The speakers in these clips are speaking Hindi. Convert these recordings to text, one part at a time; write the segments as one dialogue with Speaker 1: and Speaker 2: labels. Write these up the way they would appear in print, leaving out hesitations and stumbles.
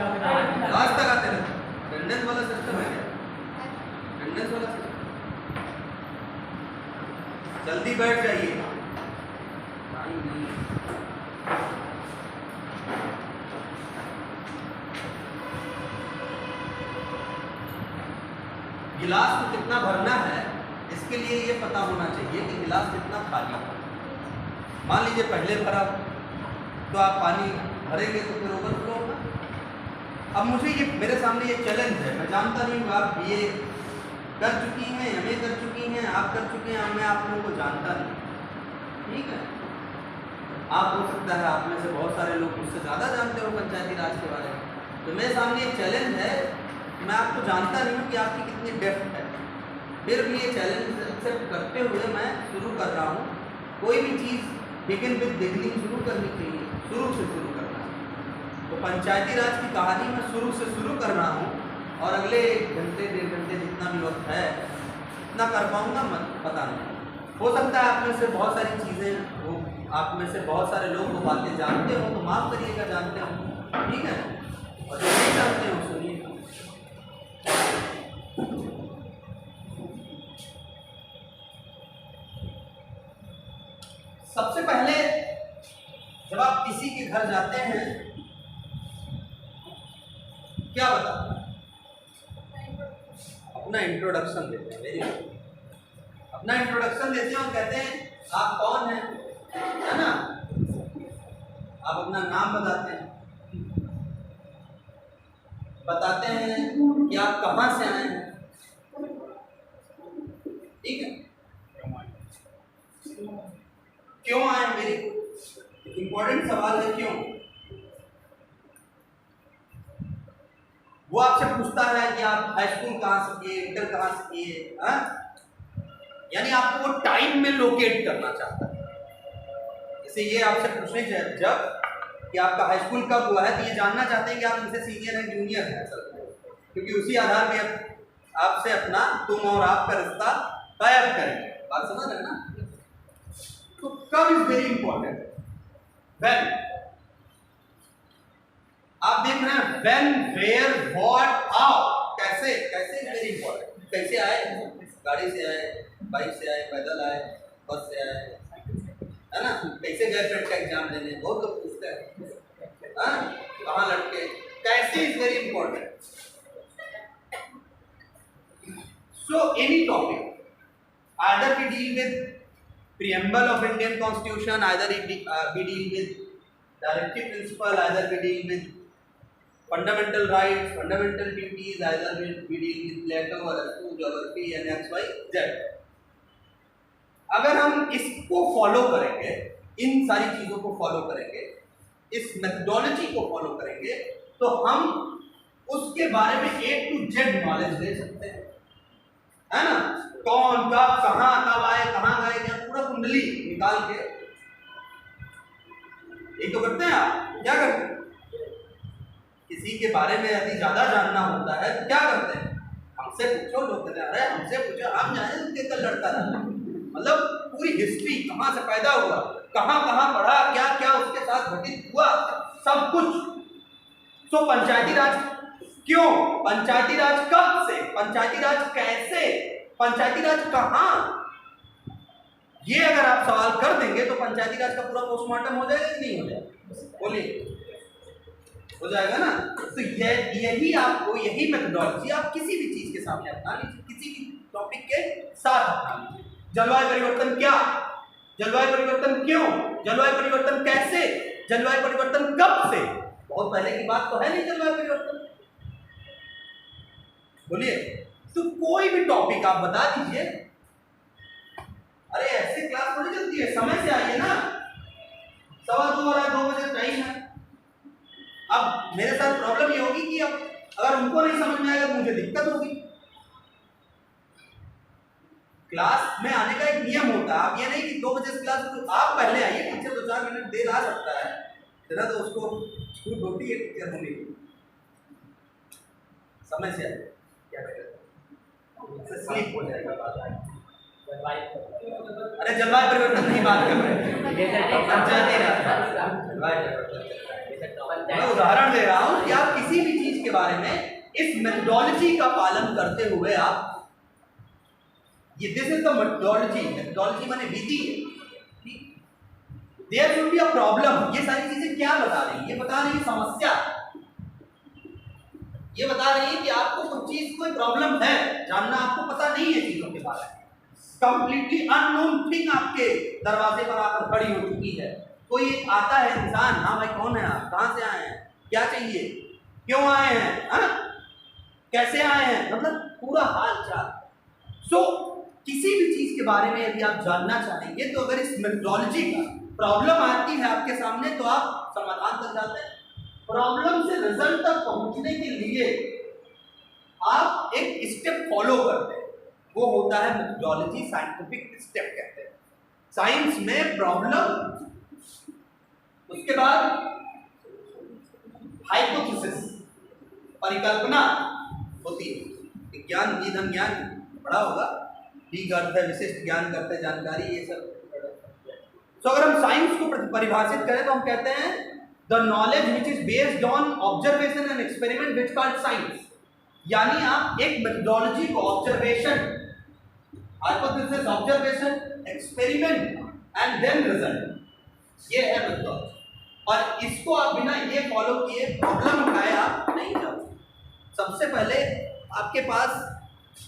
Speaker 1: लास्ट तक आते रहते। अटेंडेंस वाला सिस्टम है क्या? अटेंडेंस वाला सिस्टम। जल्दी बैठ जाइए। गिलास को कितना भरना है इसके लिए ये पता होना चाहिए कि गिलास कितना खाली है। मान लीजिए पहले भरा तो आप पानी भरेंगे तो फिर ओवरफ्लो होगा। अब मुझे ये मेरे सामने ये चैलेंज है, मैं जानता नहीं हूँ आप बीए कर चुकी हैं, एमए कर चुकी हैं, आप कर चुके हैं, मैं आप लोगों को जानता नहीं, ठीक है। आप हो सकता है आप में से बहुत सारे लोग मुझसे ज़्यादा जानते हो पंचायती राज के बारे में। तो मेरे सामने एक चैलेंज है, मैं आपको जानता नहीं हूँ कि आपकी कितनी डेप्थ है, फिर भी ये चैलेंज एक्सेप्ट करते हुए मैं शुरू कर रहा हूँ। कोई भी चीज़ बिगिन विद बिगिनिंग शुरू करनी चाहिए, शुरू से शुरू करना है। तो पंचायती राज की कहानी मैं शुरू से शुरू कर रहा हूँ और अगले 1 घंटे 1.5 घंटे जितना भी वक्त है इतना कर पाऊँगा मत पता नहीं। हो सकता है आप में से बहुत सारी चीज़ें वो आप में से बहुत सारे लोग वो बातें जानते हो तो माफ़ करिएगा, जानते हो, ठीक है, और जो नहीं जानते हो सुनिएगा। सबसे पहले जब आप किसी के घर जाते हैं क्या बताते हैं? अपना इंट्रोडक्शन देते हैं। वेरी गुड, अपना इंट्रोडक्शन देते हैं और कहते हैं आप कौन हैं, है ना। आप अपना नाम बताते हैं कि आप कहाँ से आए हैं, ठीक है, क्यों आए। मेरी इंपॉर्टेंट सवाल है क्यों। वो आपसे पूछता है कि आप हाई स्कूल कहाँ से किए, इंटर कहाँ से किए, यानी आपको वो टाइम में लोकेट करना चाहता है। जैसे ये आपसे पूछने जब कि आपका हाई स्कूल कब हुआ है तो ये जानना चाहते हैं कि आप इनसे सीनियर हैं जूनियर हैं, क्योंकि उसी आधार पे आपसे अपना तुम और आपका रिश्ता कायम करेंगे। बात समझ रहे हैं ना। तो कब इज वेरी इंपॉर्टेंट, व्हेन। आप देख रहे हैं व्हेन, वेयर, व्हाट, हाउ, कैसे कैसे वेरी इंपॉर्टेंट। कैसे आए, गाड़ी से आए, बाइक से आए, पैदल आए, बस से आए, है ना। कैसे गए फ्रेंड का एग्जाम देने, बहुत लोग पूछते हैं, कहाँ लटके। कैसे is very important. So any topic either we deal with preamble of Indian Constitution, either we deal with directive principle, either we deal with fundamental rights, fundamental duties, either we deal with Plato or geography and XYZ। अगर हम इसको फॉलो करेंगे, इन सारी चीजों को फॉलो करेंगे, इस मेथडोलॉजी को फॉलो करेंगे तो हम उसके बारे में A to Z नॉलेज ले सकते हैं, है ना। कौन कब कहाँ कब आए कहाँ गए, क्या पूरा कुंडली निकाल के एक तो करते हैं। आप क्या करते हैं, किसी के बारे में यदि ज्यादा जानना होता है तो क्या करते हैं, हमसे पूछो। लोग कहते हैं अरे हमसे पूछो, हम जाने उनके कल लड़ता रहा। मतलब पूरी हिस्ट्री, कहाँ से पैदा हुआ, कहाँ कहाँ पढ़ा, क्या क्या उसके साथ घटित हुआ, सब कुछ। तो पंचायती राज क्यों, पंचायती राज कब से, पंचायती राज कैसे, पंचायती राज कहाँ, ये अगर आप सवाल कर देंगे तो पंचायती राज का पूरा पोस्टमार्टम हो जाएगा कि नहीं हो जाएगा, बोलिए, हो जाएगा ना। तो यही आपको, यही मेथडोलॉजी आप किसी भी चीज के सामने अपना लीजिए, किसी भी टॉपिक के साथ अपना लीजिए। जलवायु परिवर्तन क्या, जलवायु परिवर्तन क्यों, जलवायु परिवर्तन कैसे, जलवायु परिवर्तन कब से। बहुत पहले की बात तो है नहीं जलवायु परिवर्तन, बोलिए। तो कोई भी टॉपिक आप बता दीजिए। अरे ऐसे क्लास थोड़ी चलती है, समय से आइए ना, 2:15 हो रहा है, 2 बजे टाइम है। अब मेरे साथ प्रॉब्लम ये होगी कि अब अगर उनको नहीं समझ में आएगा तो मुझे दिक्कत होगी। क्लास में आने का एक नियम होता है, आप ये नहीं कि 2 बजे क्लास, तो आप पहले आइए, पीछे 2-4 मिनट देर आ सकता है, जरा तो उसको छूट होती है टीचर होने की। समय से आइए, क्या करें, स्लीप हो जाएगा बात। अरे जलवायु परिवर्तन नहीं बात कर रहे, मैं उदाहरण दे रहा हूँ कि आप किसी भी बारे में इस मेथोडोलॉजी का पालन करते हुए आप, ये this is the methodology, methodology माने विधि है। There should be a problem, ये सारी चीजें क्या बता रही है? ये बता रही है समस्या, ये बता रही है कि आपको कुछ चीज, कोई प्रॉब्लम है, जानना आपको पता नहीं है चीजों के बारे में, कंप्लीटली अननोन थिंग आपके दरवाजे पर आकर खड़ी हो चुकी है। कोई आता है इंसान, हाँ भाई कौन है आप, कहाँ से आए हैं, क्या चाहिए, क्यों आए हैं, हाँ कैसे आए हैं, मतलब पूरा हाल चाल। सो किसी भी चीज के बारे में यदि आप जानना चाहेंगे तो अगर इस मेथोडोलॉजी का प्रॉब्लम आती है आपके सामने तो आप समाधान तक जाते हैं। प्रॉब्लम से रिजल्ट तक पहुंचने के लिए आप एक स्टेप फॉलो करते हैं, वो होता है मेथोडोलॉजी, साइंटिफिक स्टेप कहते हैं। साइंस में प्रॉब्लम, उसके बाद हाइपोथेसिस, परिकल्पना होती है। विज्ञान निधन ज्ञान पढ़ा होगा, ठीक अर्थ है, विशिष्ट ज्ञान करते जानकारी, ये सब। तो अगर हम साइंस को परिभाषित करें तो हम कहते हैं the knowledge which is based on observation and experiment which called science. यानी आप एक मेथोडोलॉजी को observation, hypothesis, observation, experiment and then result, ये है मेथोडोलॉजी। और इसको आप बिना ये फॉलो किए प्रॉब्लम उठाए आप नहीं जाओगे। सबसे पहले आपके पास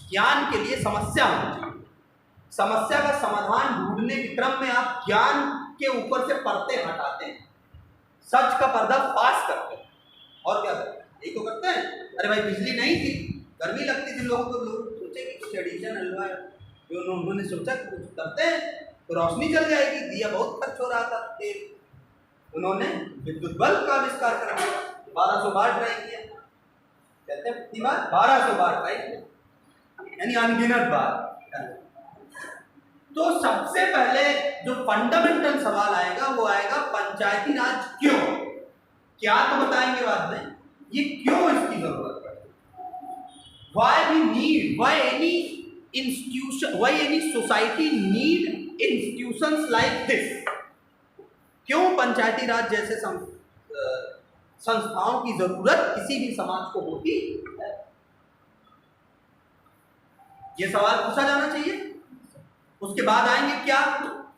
Speaker 1: ज्ञान के लिए समस्या होनी चाहिए। समस्या का समाधान ढूंढने के क्रम में आप ज्ञान के ऊपर से पर्दे हटाते हैं, सच का पर्दा फाश करते हैं, और क्या करते हैं, यही तो करते हैं। अरे भाई बिजली नहीं थी, गर्मी लगती थी लोगों को, लोग सोचे कि कुछ एडिशन हलवा है, जो उन्होंने सोचा कि कुछ करते हैं तो रोशनी चल जाएगी, दिया बहुत खर्च हो रहा था तेल, उन्होंने विद्युत बल्ब का आविष्कार कर दिया, 1200 बार ट्राई किया, कहते हैं कितनी बार, 1200 बार ट्राई किया, यानी अनगिनत बार। तो सबसे पहले जो फंडामेंटल सवाल आएगा वो आएगा पंचायती राज क्यों, क्या तो बताएंगे बाद में, ये क्यों इसकी जरूरत पड़ती, why we need, why any institution, why any society need institutions like this, क्यों पंचायती राज जैसे संस्थाओं की जरूरत किसी भी समाज को होती है, ये सवाल पूछा जाना चाहिए। उसके बाद आएंगे क्या,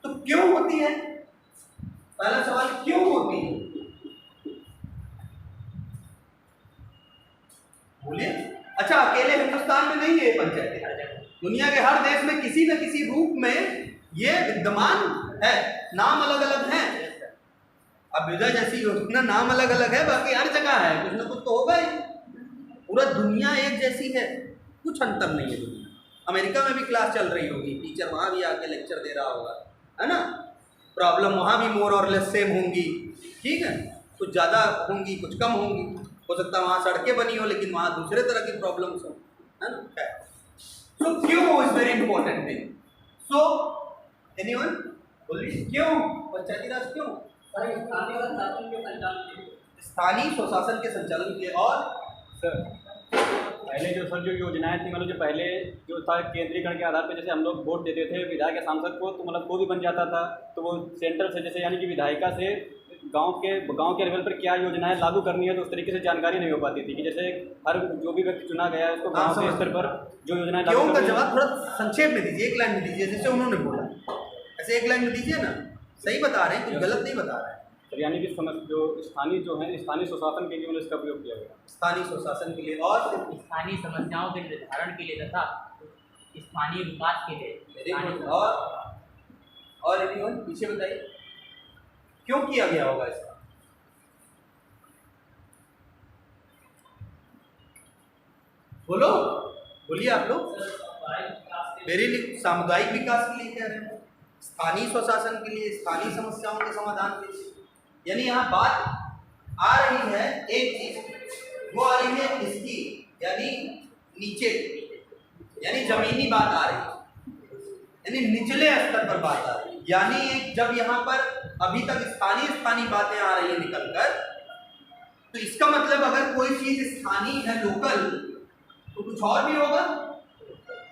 Speaker 1: तो क्यों होती है, पहला सवाल क्यों होती है, बोलिए। अच्छा, अकेले हिंदुस्तान में नहीं है पंचायती राज, दुनिया के हर देश में किसी न किसी रूप में ये विद्यमान है, नाम अलग अलग है। अब विजय जैसी योजना नाम अलग अलग है, बाकी हर जगह है, कुछ ना कुछ तो होगा ही। पूरा दुनिया एक जैसी है, कुछ अंतर नहीं है दुनिया। अमेरिका में भी क्लास चल रही होगी, टीचर वहाँ भी आके लेक्चर दे रहा होगा, है ना, प्रॉब्लम वहाँ भी मोर और लेस सेम होंगी, ठीक है, कुछ ज़्यादा होंगी कुछ कम होंगी, हो सकता है वहाँ सड़कें बनी हो लेकिन वहाँ दूसरे तरह की प्रॉब्लम्स हो, है ना। सो क्यों is very important thing. So anyone बोलिए, क्यों पंचायती राज क्यों, स्थानीय स्वशासन के संचालन के लिए। और
Speaker 2: सर पहले जो सर जो योजनाएं थी, मतलब जो पहले जो था केंद्रीकरण के आधार पर, जैसे हम लोग वोट देते थे विधायक या सांसद को, तो मतलब कोई भी बन जाता था, तो वो सेंटर से, जैसे यानी कि विधायिका से गांव के लेवल पर क्या योजनाएं लागू करनी है, तो उस तरीके से जानकारी नहीं हो पाती थी कि जैसे हर जो भी व्यक्ति चुना गया है उसको गांव के स्तर पर जो योजनाएं लागू
Speaker 1: क्यों का जवाब थोड़ा संक्षेप में दीजिए, एक लाइन में दीजिए, जैसे उन्होंने बोला ऐसे एक लाइन में दीजिए ना, सही बता रहे हैं, कुछ गलत नहीं बता रहे हैं।
Speaker 2: सर यानी कि जो स्थानीय जो है, स्थानीय स्वशासन के लिए मतलब इसका प्रयोग किया गया,
Speaker 1: स्थानीय स्वशासन के लिए और
Speaker 3: स्थानीय समस्याओं के निर्धारण के लिए तथा स्थानीय विकास के लिए।
Speaker 1: और एनीवन पीछे बताइए क्यों किया गया होगा इसका। बोलो, बोलिए आप लोग। मेरे लिए सामुदायिक विकास के लिए कह रहे हैं, स्थानीय स्वशासन के लिए, स्थानीय समस्याओं के समाधान के लिए। यानी यहाँ बात आ रही है एक चीज, वो आ रही है इसकी, यानी नीचे, यानी जमीनी बात आ रही है, यानी निचले स्तर पर बात आ रही है। यानी जब यहाँ पर अभी तक स्थानीय बातें आ रही है निकलकर, तो इसका मतलब अगर कोई चीज स्थानीय है, लोकल, तो कुछ और भी होगा।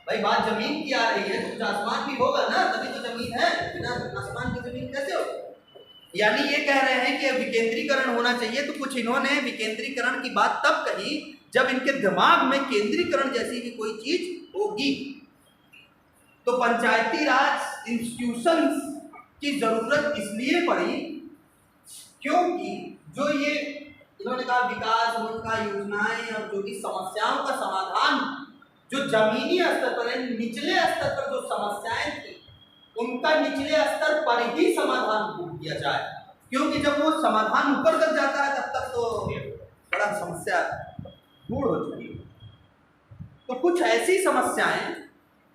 Speaker 1: भाई बात जमीन की आ रही है तो कुछ आसमान भी होगा ना, तभी तो जमीन है, बिना आसमान की जमीन कैसे होगी। यानी ये कह रहे हैं कि विकेंद्रीकरण होना चाहिए, तो कुछ इन्होंने विकेंद्रीकरण की बात तब कही जब इनके दिमाग में केंद्रीकरण जैसी भी कोई चीज होगी। तो पंचायती राज इंस्टीट्यूशंस की जरूरत इसलिए पड़ी क्योंकि जो ये इन्होंने कहा विकास उनका योजनाएं और जो भी समस्याओं का समाधान जो जमीनी स्तर पर है, निचले स्तर पर जो समस्याएं थी उनका निचले स्तर पर ही समाधान ढूंढ किया जाए, क्योंकि जब वो समाधान ऊपर तक जाता है तब तक तो बड़ा समस्या दूर हो चुकी है। तो कुछ ऐसी समस्याएं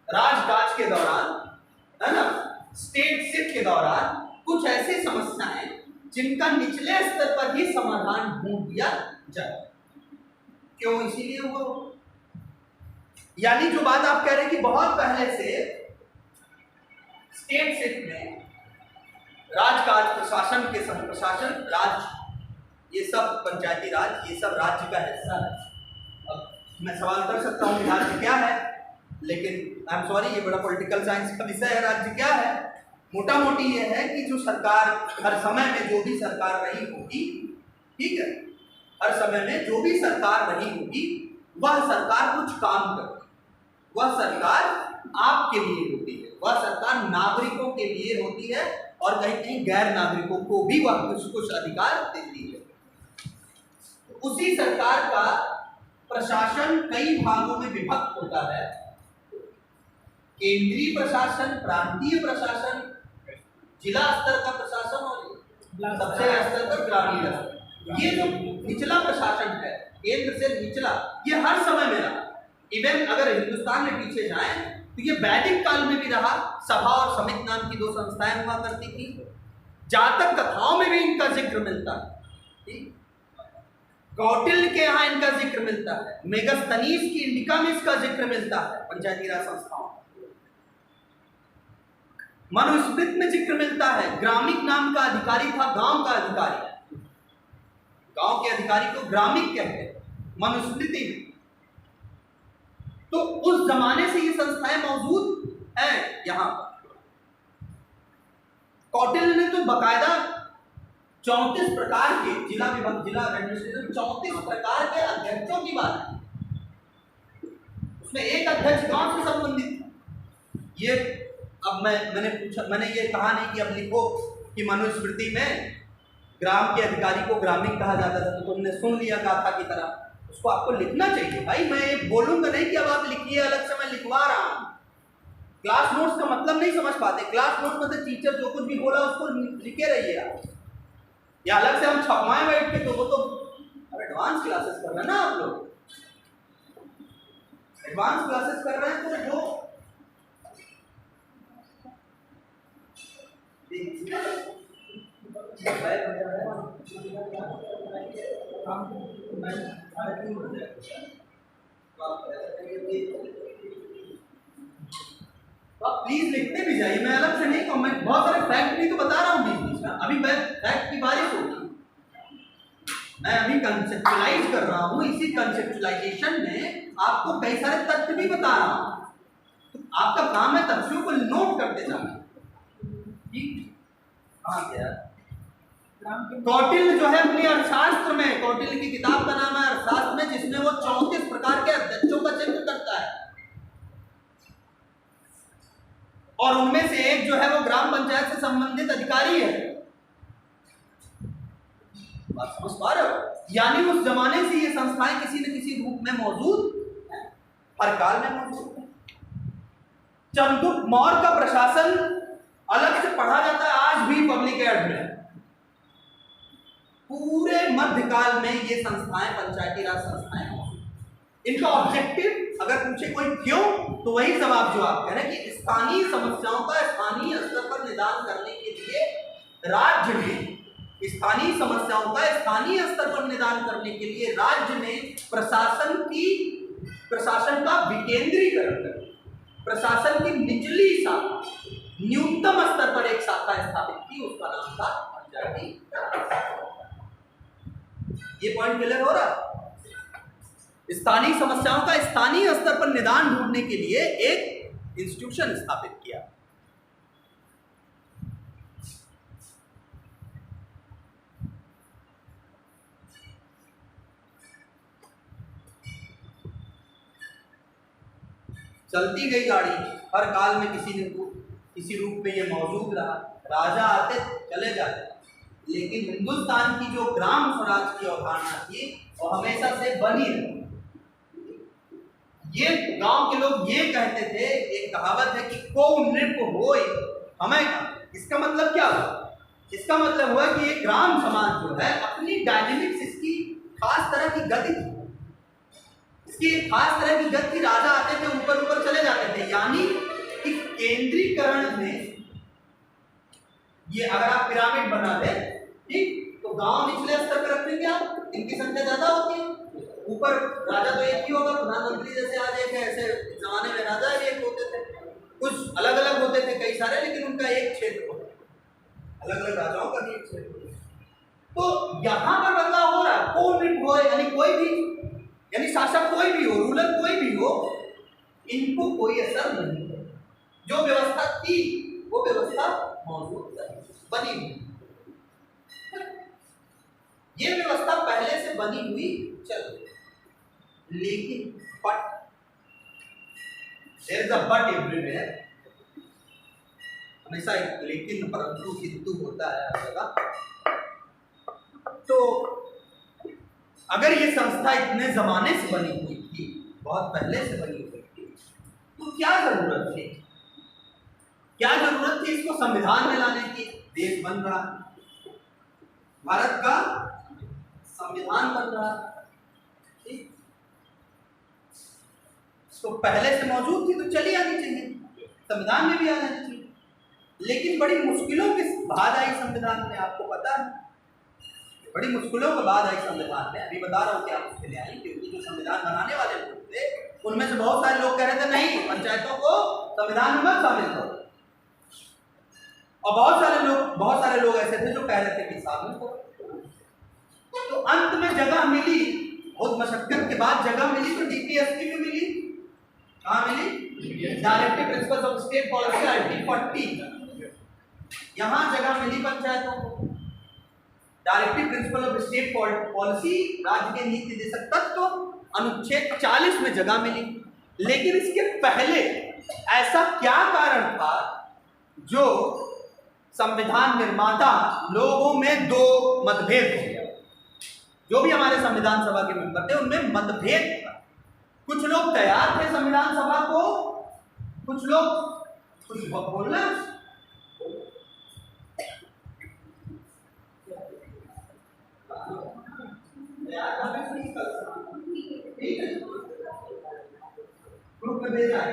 Speaker 1: राजकाज के दौरान, है ना, स्टेटशिप के दौरान कुछ ऐसी समस्याएं जिनका निचले स्तर पर ही समाधान ढूंढ दिया जाए। क्यों? इसीलिए वो, यानी जो बात आप कह रहे हैं कि बहुत पहले से स्टेटशिप में राजकाज, प्रशासन के प्रशासन, राज, ये सब पंचायती राज, ये सब राज्य का हिस्सा है। अब मैं सवाल कर सकता हूँ कि राज्य क्या है, लेकिन आई एम सॉरी, ये बड़ा पॉलिटिकल साइंस का विषय है। राज्य क्या है? मोटा मोटी ये है कि जो सरकार हर समय में जो भी सरकार रही होगी, ठीक है, हर समय में जो भी सरकार रही होगी वह सरकार कुछ काम करती, वह सरकार आपके लिए होती है, वह सरकार नागरिकों के लिए होती है और कहीं कहीं गैर नागरिकों को भी वह कुछ कुछ अधिकार देती है। उसी सरकार का प्रशासन कई भागों में विभक्त होता है, केंद्रीय प्रशासन, प्रांतीय प्रशासन, जिला स्तर का प्रशासन और सबसे स्तर पर ग्रामीण स्तर। ये जो निचला प्रशासन है, केंद्र से निचला, ये हर समय में रहा। इवन अगर हिंदुस्तान में पीछे जाएं तो ये वैदिक काल में भी रहा। सभा और समिति नाम की दो संस्थाएं हुआ करती थी। जातक कथाओं में भी इनका जिक्र मिलता है। कौटिल्य के यहाँ इनका जिक्र मिलता है, मेगस्थनीज की इंडिका में इसका जिक्र मिलता है पंचायती राज संस्थाओं। मनुस्मृति में जिक्र मिलता है। ग्रामिक नाम का अधिकारी था, गांव का अधिकारी, गांव के अधिकारी को ग्रामिक कहते हैं मनुस्मृति में। तो उस जमाने से ये संस्थाएं मौजूद हैं यहां पर। कौटिल्य ने तो बकायदा 34 प्रकार के जिला विभाग, जिला एडमिनिस्ट्रेशन 34 प्रकार के अध्यक्षों की बात है। उसमें एक अध्यक्ष गांव से संबंधित था। ये अब मैंने ये कहा नहीं कि अब लिखो कि मनुस्मृति में ग्राम के अधिकारी को ग्रामीण कहा जाता था, तो तुमने सुन लिया गाथा की तरह। उसको आपको लिखना चाहिए भाई। मैं ये बोलूंगा नहीं कि अब आप लिखिए, अलग से मैं लिखवा रहा हूं। क्लास नोट्स का मतलब नहीं समझ पाते। क्लास नोट्स में तो टीचर जो कुछ भी बोला उसको लिखे रहिए आप, या अलग से हम छपवाएं बैठ के, तो वो तो अब एडवांस क्लासेस कर रहे हैं ना आप लोग, एडवांस क्लासेस कर रहे हैं। तो जो आप प्लीज लिखते भी जाइए, मैं अलग से नहीं कहूँ। मैं बहुत सारे फैक्ट भी तो बता रहा हूँ बीच बीच में। अभी फैक्ट की बारिश होगी, मैं अभी कंसेप्चुलाइज कर रहा हूँ। इसी कंसेप्चुलाइजेशन में आपको कई सारे तथ्य भी बता रहा हूँ। तो आपका काम है तथ्यों को नोट करते जाना। कौटिल्य जो है अपनी अर्थशास्त्र में, कौटिल्य की किताब का नाम है अर्थशास्त्र में, जिसमें वो 34 प्रकार के अध्यक्षों का जिक्र करता है। और उनमें से एक जो है वो ग्राम पंचायत से संबंधित अधिकारी है। बात समझ पा रहे हो? यानी उस जमाने से ये संस्थाएं किसी न किसी रूप में मौजूद है, हर काल में मौजूद है। चंद्रगुप्त मौर्य का प्रशासन अलग से पढ़ा जाता है आज भी पब्लिक एड में। पूरे मध्यकाल में ये संस्थाएं पंचायती राज संस्थाएं मौजूद। इनका ऑब्जेक्टिव अगर पूछे कोई क्यों, तो वही जवाब जो आप कह रहे हैं कि स्थानीय समस्याओं का स्थानीय स्तर पर निदान करने के लिए राज्य ने, स्थानीय समस्याओं का स्थानीय स्तर पर निदान करने के लिए राज्य ने प्रशासन का विकेंद्रीकरण कर, प्रशासन की निचली शाखा, न्यूनतम स्तर पर एक शाखा स्थापित की, उसका नाम था पंचायती राज। ये पॉइंट क्लियर हो रहा? स्थानीय समस्याओं का स्थानीय स्तर पर निदान ढूंढने के लिए एक इंस्टीट्यूशन स्थापित किया। चलती गई गाड़ी, हर काल में किसी रूप में ये मौजूद रहा, राजा आते चले जाते, लेकिन हिंदुस्तान की जो ग्राम स्वराज की अवधारणा थी वो हमेशा से बनी रही। ये गांव के लोग ये कहते थे, एक कहावत है कि को नृप होय हमें का। इसका मतलब क्या हुआ? इसका मतलब हुआ कि ये ग्राम समाज जो है अपनी डायनेमिक्स, इसकी खास तरह की गति थी, इसकी खास तरह की गति, राजा आते थे ऊपर ऊपर चले जाते थे। यानी कि केंद्रीकरण में ये अगर आप पिरामिड बना दे, ठीक, तो गांव निचले स्तर पर रखेंगे आप, इनकी संख्या ज्यादा होती है, ऊपर राजा तो एक ही होगा, प्रधानमंत्री जैसे आज एक है, ऐसे जमाने में राजा भी एक होते थे, कुछ अलग अलग होते थे कई सारे, लेकिन उनका एक क्षेत्र होता, अलग अलग राजाओं का भी एक क्षेत्र। तो यहाँ पर बदलाव हो रहा है, कौन हो, यानी कोई भी, यानी शासक कोई भी हो, रूलर कोई भी हो, इनको कोई असर नहीं है। जो व्यवस्था थी वो व्यवस्था मौजूद बनी हुई, ये व्यवस्था पहले से बनी हुई चल रही, लेकिन but there is a but everywhere, हमेशा एक लेकिन परंतु किंतु होता है हर जगह। तो अगर ये संस्था इतने जमाने से बनी हुई थी, बहुत पहले से बनी हुई थी, तो क्या जरूरत थी, क्या जरूरत थी इसको संविधान में लाने की? देश बन रहा, भारत का संविधान बन रहा, ठीक, तो पहले से मौजूद थी तो चली आनी चाहिए, संविधान में भी आ जानी चाहिए। लेकिन बड़ी मुश्किलों के बाद आई संविधान में, आपको पता है, बड़ी मुश्किलों के बाद आई संविधान में। अभी बता रहा हूँ क्या मुश्किलें आई, क्योंकि जो संविधान बनाने वाले लोग थे उनमें से बहुत सारे लोग कह रहे थे नहीं, पंचायतों को संविधान में मत शामिल करो, और बहुत सारे लोग ऐसे थे जो कह रहे थे कि शामिल करो। तो अंत में जगह मिली, बहुत मशक्कत के बाद जगह मिली, तो डीपीएसपी में मिली। कहाँ मिली? Directive principles of state policy article 40, यहाँ जगह मिली पंचायतों को। Directive principle of state policy, राज्य के नीति निर्देशक तत्व, अनुच्छेद 40 में जगह मिली। लेकिन इसके पहले ऐसा क्या कारण था जो संविधान निर्माता लोगों में दो मतभेद हो गया? जो भी हमारे संविधान सभा के मेंबर थे उनमें मतभेद था। कुछ लोग तैयार थे संविधान सभा को, कुछ लोग कुछ बोलना, ग्रुप में भेजा है,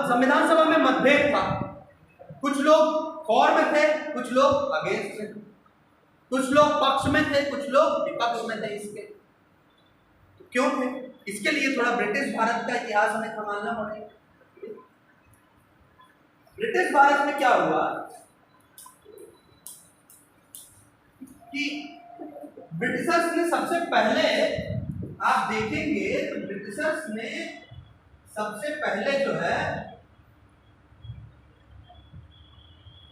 Speaker 1: संविधान सभा में मतभेद था। कुछ लोग फॉर में थे, कुछ लोग अगेंस्ट थे, कुछ लोग पक्ष में थे, कुछ लोग विपक्ष में थे। इसके तो क्यों थे? इसके लिए थोड़ा ब्रिटिश भारत का इतिहास हमें संभालना पड़ेगा। ब्रिटिश भारत में क्या हुआ कि ब्रिटिशर्स ने सबसे पहले, आप देखेंगे तो ब्रिटिशर्स ने सबसे पहले जो है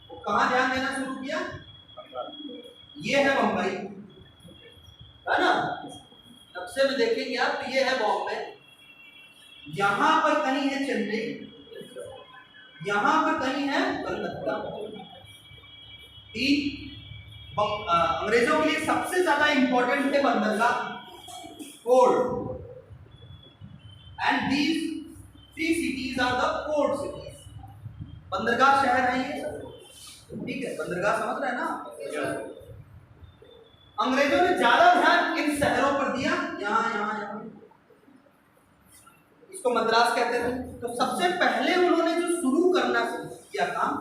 Speaker 1: वो कहाँ ध्यान देना शुरू किया? ये है बम्बई, है ना? नक्शे में देखेंगे आप तो ये है बॉम्बे, यहां पर कहीं है चेन्नई, यहां पर कहीं है कलकत्ता। अंग्रेजों के लिए सबसे ज्यादा इंपॉर्टेंट थे बंदरगाह, port, and these 3 cities are the port cities. बंदरगाह शहर है ये, ठीक है, बंदरगाह समझ रहे हैं ना? अंग्रेजों ने ज्यादा ध्यान इन शहरों पर दिया, यहाँ इसको मद्रास कहते थे। तो सबसे पहले उन्होंने जो शुरू करना किया काम,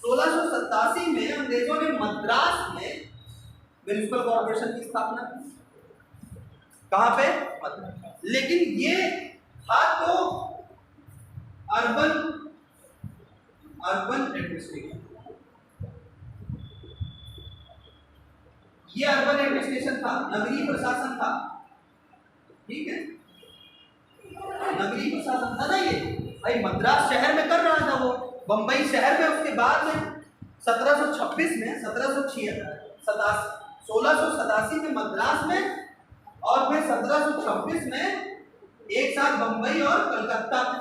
Speaker 1: 1687 में अंग्रेजों ने मद्रास में म्युनिसिपल कॉर्पोरेशन की स्थापना की। कहाँ पे? मद्रास। लेकिन ये था तो अर्बन एडमिनिस्ट्रेशन, ये अर्बन एडमिनिस्ट्रेशन था, नगरीय प्रशासन था, ठीक है, नगरीय प्रशासन था ना ये। भाई मद्रास शहर में कर रहा था वो, बंबई शहर में उसके बाद में 1726 में 1787 1687 में मद्रास में और फिर 1726 में एक साथ बंबई और कलकत्ता में,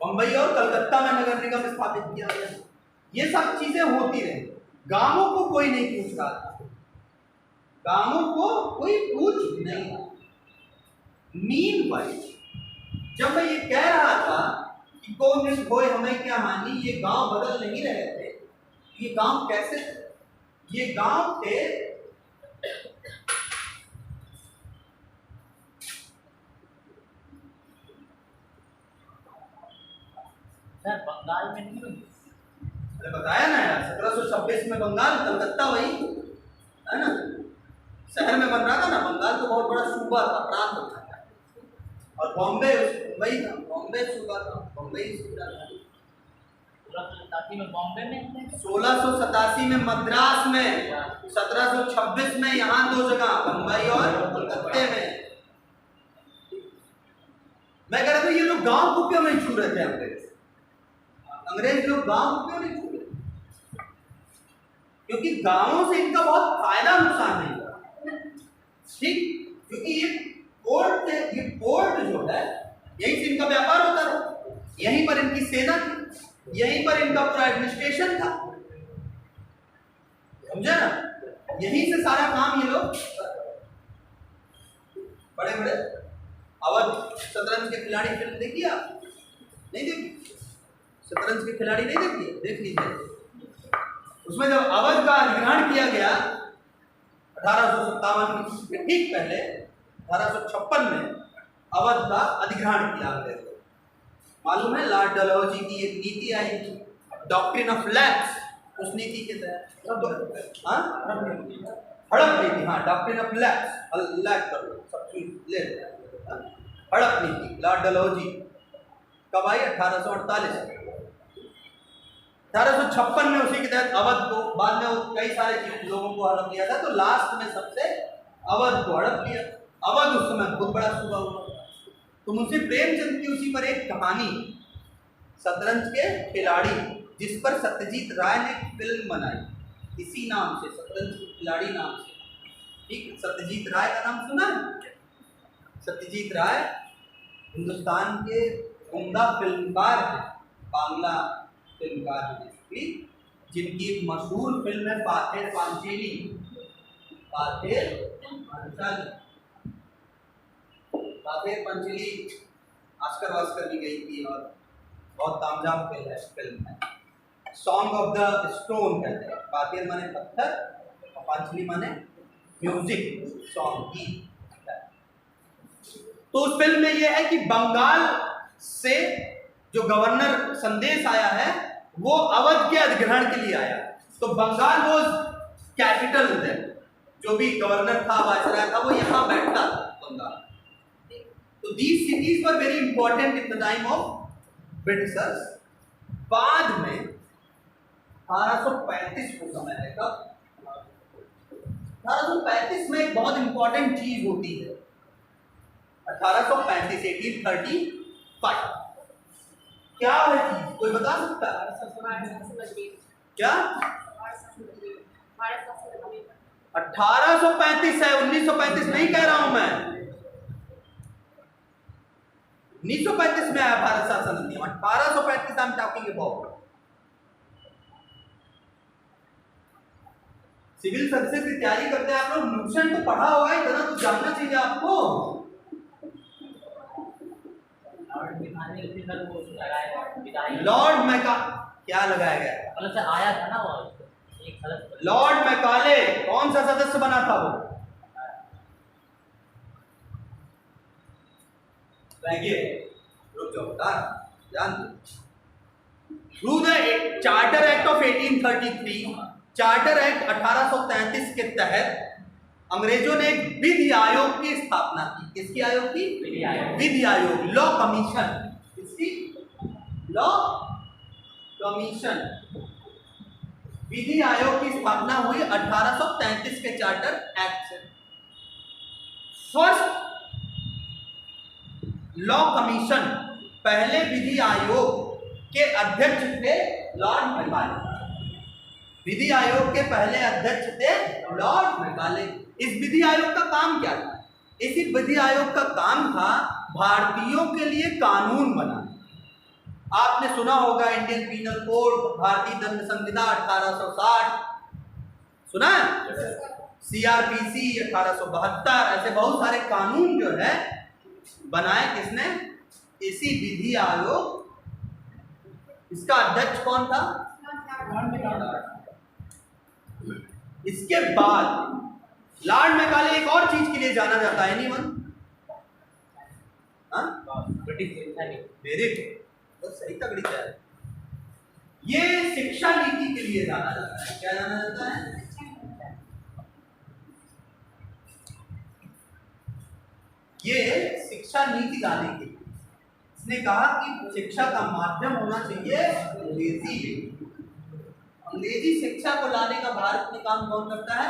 Speaker 1: बंबई और कलकत्ता में नगर निगम स्थापित किया गया। ये सब चीजें होती रही, गांवों को कोई नहीं पूछ रहा था, गांवों को कोई पूछ नहीं रहा। मीनवाइल जब मैं ये कह रहा था कि कौन खोए हमें क्या हानि, ये गांव बदल नहीं रहे थे। ये गांव कैसे थे? ये गांव थे
Speaker 3: सर बंगाल में नहीं बनी।
Speaker 1: मैंने बताया ना यार, 1726 में बंगाल, कलकत्ता वही है ना, शहर में बन रहा था ना। बंगाल तो बहुत बड़ा सूबा था, प्रांत था, और बॉम्बे वही था, बॉम्बे सूबा था, बॉम्बे सूबा था।
Speaker 3: 1687 में बॉम्बे में,
Speaker 1: 1687 में मद्रास में, 1726 में यहाँ दो जगह, बंबई और कलकत्ते में। मैं कह रहा था ये लोग गांव को क्यों नहीं छू रहे थे? अंग्रेज लोग गांव को क्यों नहीं छू रहे? क्योंकि गांवों से इनका बहुत फायदा नुकसान नहीं हुआ, ठीक? क्योंकि ये पोर्ट जो है, यहीं से इनका व्यापार होता था, यहीं पर इनकी सेना थी, यहीं पर इनका पूरा एडमिनिस्ट्रेशन था, समझे ना? यहीं से सारा काम ये लोग, बड़े बड़े अवध शतरंज के खिलाड़ी फिल्म देखी आप? नहीं देखी? शतरंज के खिलाड़ी नहीं देखी? देख लीजिए। उसमें जब अवध का अधिग्रहण किया गया 1857 के ठीक पहले, 1856 में अवध का अधिग्रहण किया गया। मालूम है, लॉर्ड डलहौजी की एक नीति आई थी, डॉक्ट्रिन ऑफ लैप्स, उस नीति के तहत हड़प नीति, हाँ डॉक्ट्रिन ऑफ लैप्स, लैप कर लो सब चीज ले, हड़प नीति लॉर्ड डलहौजी कब आई? 1848 1856 में उसी के तहत अवध को, बाद में वो कई सारे लोगों को हड़प लिया था, तो लास्ट में सबसे अवध को हड़प लिया। अवध उस समय बहुत बड़ा सूबा हुआ। तो मुंशी प्रेमचंद की उसी पर एक कहानी, शतरंज के खिलाड़ी, जिस पर सत्यजीत राय ने फिल्म बनाई, इसी नाम से, शतरंज के खिलाड़ी नाम से, ठीक? सत्यजीत राय का नाम सुना है? सत्यजीत राय हिंदुस्तान के उम्दा फिल्मकार हैं, बांग्ला फिल्मकार हैं, जिनकी एक मशहूर फिल्म है पाथेर पांचाली, पाथेर पंचली, ऑस्कर वास्कर भी गई थी और बहुत तामझाम फिल्म है। सॉन्ग ऑफ द स्टोन कहते हैं, पाथेर माने पत्थर और पांचली माने म्यूजिक, सॉन्ग की। तो उस फिल्म में यह है कि बंगाल से जो गवर्नर संदेश आया है वो अवध के अधिग्रहण के लिए आया। तो बंगाल वो कैपिटल है, जो भी गवर्नर था, वायसराय था, वो यहाँ बैठता था, बंगाल। तो these cities were very important in the time of Britishers। बाद में 1835 को समय है, कब? 1835 में एक बहुत इंपॉर्टेंट चीज होती है। 1835 1835 क्या है चीज, कोई बता सकता है क्या? 1835 है, 1935 नहीं कह रहा हूं मैं। 1935 में आया भारत शासन अधिनियम, 1835 I am talking about. Civil services की तैयारी करते हैं आप लोग, न्यूशन तो पढ़ा होगा, इतना तो जानना चाहिए आपको। लॉर्ड मैका क्या लगाया गया?
Speaker 3: मतलब से आया था ना वो एक
Speaker 1: लॉर्ड मैकाले कौन सा सदस्य बना था वो? रुक जाओ, जान through the charter act of 1833, charter act 1833 के तहत अंग्रेजों ने एक विधि आयोग की स्थापना की। किसकी आयोग की? विधि आयोग, लॉ कमीशन। किसकी? Law commission. विधि आयोग की स्थापना हुई 1833 के चार्टर एक्ट से। फर्स्ट लॉ कमीशन, पहले विधि आयोग के अध्यक्ष थे लॉर्ड मैकाले। विधि आयोग के पहले अध्यक्ष थे लॉर्ड मैकाले। इस विधि आयोग का काम क्या था? इसी विधि आयोग का काम था भारतीयों के लिए कानून बनाना। आपने सुना होगा इंडियन पीनल कोड, भारतीय दंड संहिता 1860, सुना है? CRPC 1872, ऐसे बहुत सारे कानून जो है बनाए किसने? इसी विधि आयोग। इसका अध्यक्ष कौन था? इसके बाद लॉर्ड मैकाले एक और चीज के लिए जाना जाता है, एनीवन?
Speaker 3: ब्रिटिश शिक्षा नीति।
Speaker 1: वेरी गुड, बस सही तगड़ी है। ये शिक्षा नीति के लिए जाना जाता है। क्या जाना जाता है? ये शिक्षा नीति लाने के लिए इसने कहा कि शिक्षा का माध्यम होना चाहिए अंग्रेजी। अंग्रेजी शिक्षा को लाने का भारत में काम कौन करता है?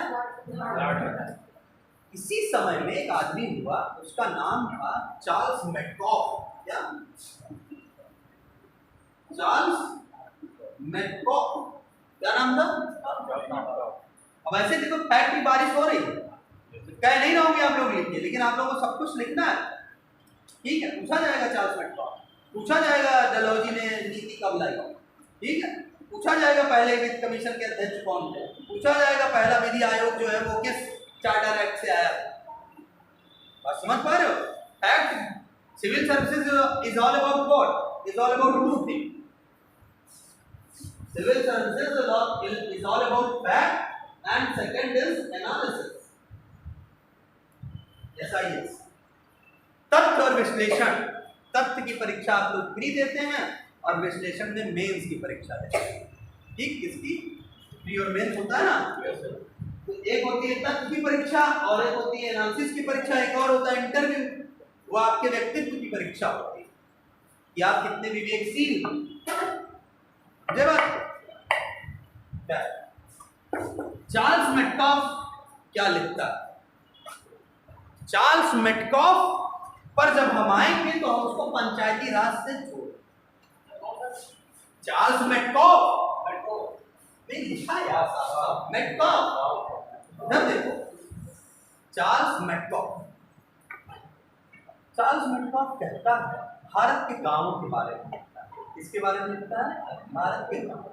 Speaker 1: इसी समय में एक आदमी हुआ, उसका नाम था चार्ल्स मेडकॉफ। क्या? Charles Metcalfe. क्या नाम था? अब ऐसे देखो, फैक्ट की बारिश हो रही है, कह नहीं रहोगे आप लोग लिखिए, लेकिन आप लोगों को सब कुछ लिखना है, ठीक है? पूछा जाएगा चार्ल्स मेडकॉफ, पूछा जाएगा डलहौजी ने नीति कब लाई, ठीक है? पूछा जाएगा पहले वित्त कमीशन के अध्यक्ष कौन थे, पूछा जाएगा पहला विधि आयोग जो है वो किस चार्टर एक्ट से आया। बात समझ पा रहे हो? Act civil services is all about what? Is all about two thing. Civil services is all about fact and second is analysis. SIS, तथ्य और विश्लेषण। तथ्य की परीक्षा आप लोग प्री देते हैं और विश्लेषण में मेंस की परीक्षा देते हैं, ठीक? किसकी? प्री और मेंस होता है ना। तो एक होती है तथ्य की परीक्षा और एक होती है एनालिसिस की परीक्षा, एक और होता है इंटरव्यू। वो आपके व्यक्तित्व की परीक्षा होती है कि आप कितने विवेकशील हैं। जब चार्ल्स मेडकॉफ क्या लिखता है? चार्ल्स मेडकॉफ पर जब हम आएंगे तो हम उसको पंचायती राज से जोड़। चार्ल्स मेडकॉफ नहीं लिखा यार साहब, मेडकॉफ। जब देखो चार्ल्स मेडकॉफ कहता है भारत के गांवों के बारे में। इसके बारे में लिखता है भारत के गांव,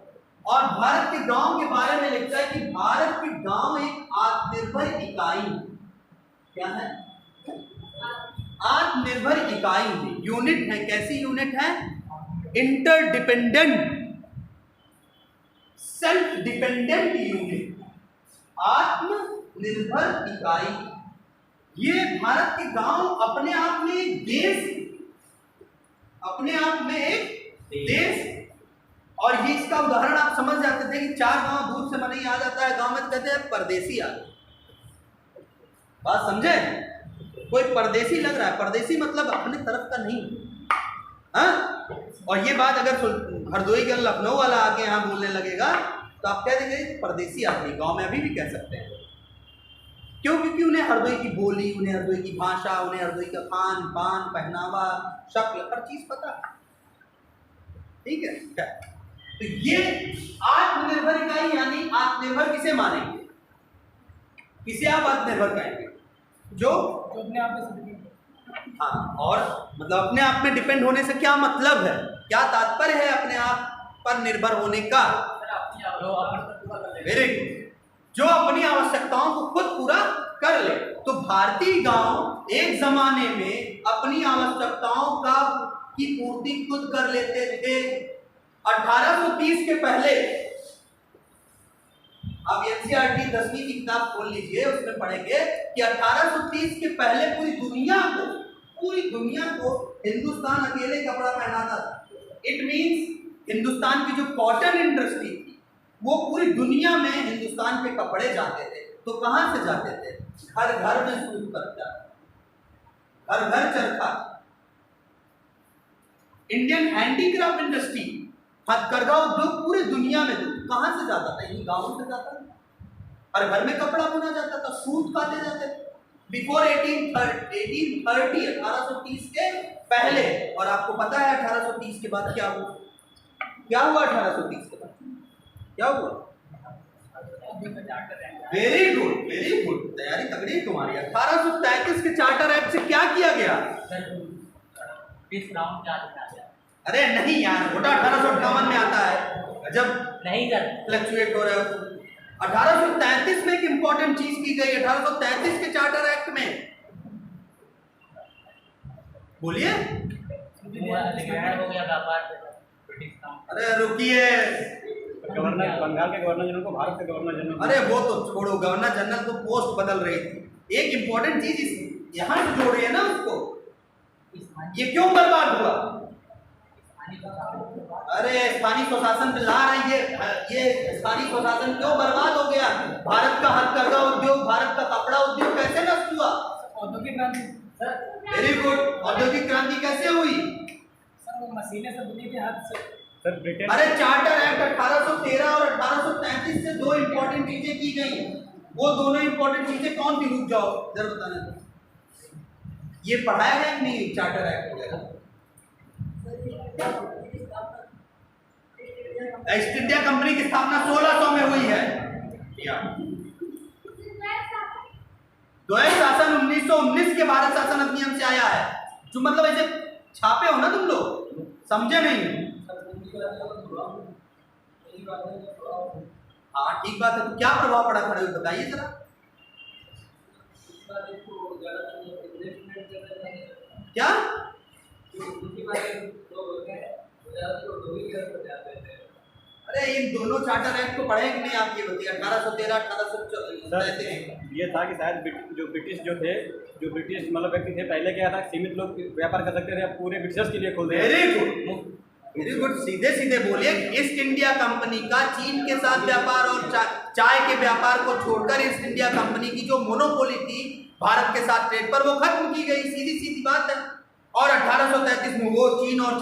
Speaker 1: और भारत के गांव के बारे में लिखता है कि भारत के गांव एक आत्मनिर्भर इकाई है। क्या है? आत्मनिर्भर इकाई है, यूनिट है। कैसी यूनिट है? इंटरडिपेंडेंट, सेल्फ डिपेंडेंट यूनिट, आत्मनिर्भर इकाई। ये भारत के गांव अपने आप में एक देश, अपने आप में एक देश। और ये इसका उदाहरण आप समझ जाते थे कि 4 गांव दूर से मनी आ जाता है, गांव में कहते हैं परदेसी आ। बात समझे? कोई परदेसी लग रहा है, परदेसी मतलब अपने तरफ का नहीं, हाँ? और ये बात अगर हरदोई का लखनऊ वाला आके यहाँ बोलने लगेगा तो आप कह देंगे परदेसी आदमी। गांव में अभी भी कह सकते हैं। क्यों? क्योंकि उन्हें हरदोई की बोली, उन्हें हरदोई की भाषा, उन्हें हरदोई का खान पान, पहनावा, शक्ल, हर चीज पता है, ठीक है? तो ये आत्मनिर्भर इकाई, यानी आत्मनिर्भर किसे मानेंगे? किसे आप आत्मनिर्भर कहेंगे? जो अपने आप में, हाँ, और मतलब अपने आप में डिपेंड होने से क्या मतलब है, क्या तात्पर्य है अपने आप पर निर्भर होने का? वेरी गुड, जो अपनी आवश्यकताओं को खुद पूरा कर ले। तो भारतीय गांव एक जमाने में अपनी आवश्यकताओं का की पूर्ति खुद कर लेते थे। 1830 के पहले, आप NCERT 10वीं की किताब खोल लीजिए, उसमें पढ़ेंगे कि 1830 के पहले पूरी दुनिया को हिंदुस्तान अकेले कपड़ा पहनाता था। इट मींस हिंदुस्तान की जो कॉटन इंडस्ट्री थी वो पूरी दुनिया में हिंदुस्तान के कपड़े जाते थे। तो कहां से जाते थे? घर घर में सूत कच्चा, घर घर चरखा। इंडियन हैंडीक्राफ्ट इंडस्ट्री, हथकरघा उद्योग पूरी दुनिया में कहां से जाता था? इन्हीं गांवों से जाता था। हर घर में कपड़ा बुना जाता था, सूत काटे जाते थे। बिफोर 1830, 1830 के पहले। और आपको पता है 1830 के बाद क्या हुआ? क्या हुआ 1830 के बाद? क्या हुआ?
Speaker 3: का चार्टर एक्ट।
Speaker 1: वेरी गुड, तैयारी तगड़ी है तुम्हारी। 1833 के चार्टर एक्ट से क्या किया गया?
Speaker 3: सर ब्रिटिश क्राउन क्या दिखा गया?
Speaker 1: अरे नहीं यार, वोटा 1858 में आता है। जब
Speaker 3: नहीं सर,
Speaker 1: फ्लक्चुएट हो रहे हो। 1833 में एक इंपॉर्टेंट चीज की गई, 1833 के चार्टर एक्ट में। बोलिए।
Speaker 3: डिवाइड हो गया व्यापार ब्रिटिश क्राउन।
Speaker 1: अरे रुकिए,
Speaker 2: गवर्नर, बंगाल के गवर्नर जनरल को भारत के गवर्नर जनरल।
Speaker 1: अरे वो तो छोड़ो, गवर्नर जनरल तो पोस्ट बदल रही थी। एक इंपॉर्टेंट चीज इस यहाँ से जोड़ रही है ना उसको। ये क्यों बर्बाद हुआ? अरे स्थानीय स्वशासन पे ला रही है। ये स्थानीय स्वशासन क्यों बर्बाद हो गया? भारत का हथकरघा उद्योग, भारत का कपड़ा उद्योग कैसे नष्ट हुआ?
Speaker 3: औद्योगिक क्रांति सर।
Speaker 1: Very good. औद्योगिक क्रांति कैसे हुई?
Speaker 3: सर वो मशीनें सब दुनिया के हाथ से।
Speaker 2: Sir Britain.
Speaker 1: अरे चार्टर एक्ट 1813 और 1833 से दो इंपॉर्टेंट चीजें की गई। वो दोनों इंपॉर्टेंट चीजें कौन थी? रुक जाओ जरा बताना। ये पढ़ाया गया कि नहीं चार्टर एक्ट वगैरह? ईस्ट इंडिया कंपनी की स्थापना 1600 में हुई है। द्वैत शासन 1919 के भारत शासन अधिनियम से आया है। जो मतलब ऐसे छापे हो ना तुम लोग, समझे नहीं? हाँ ठीक बात है। तो क्या प्रभाव पड़ा खड़े हुए बताइए जरा। क्या? अरे इन दोनों चार्टर एक्ट को पढ़े कि नहीं आप ये बताइए। 1813 1834।
Speaker 2: ये था कि शायद जो ब्रिटिश मतलब व्यक्ति थे पहले क्या था, सीमित लोग व्यापार कर सकते थे, अब पूरे ब्रिटिशर्स के लिए खोल दिया।
Speaker 1: वेरी गुड, सीधे सीधे बोलिए। ईस्ट इंडिया कंपनी का चीन के साथ व्यापार और चाय के व्यापार को छोड़कर ईस्ट इंडिया कंपनी की जो मोनोपोली थी भारत के साथ ट्रेड पर, वो खत्म की गई। सीधी सीधी बात है। और 1833 में वो चीन और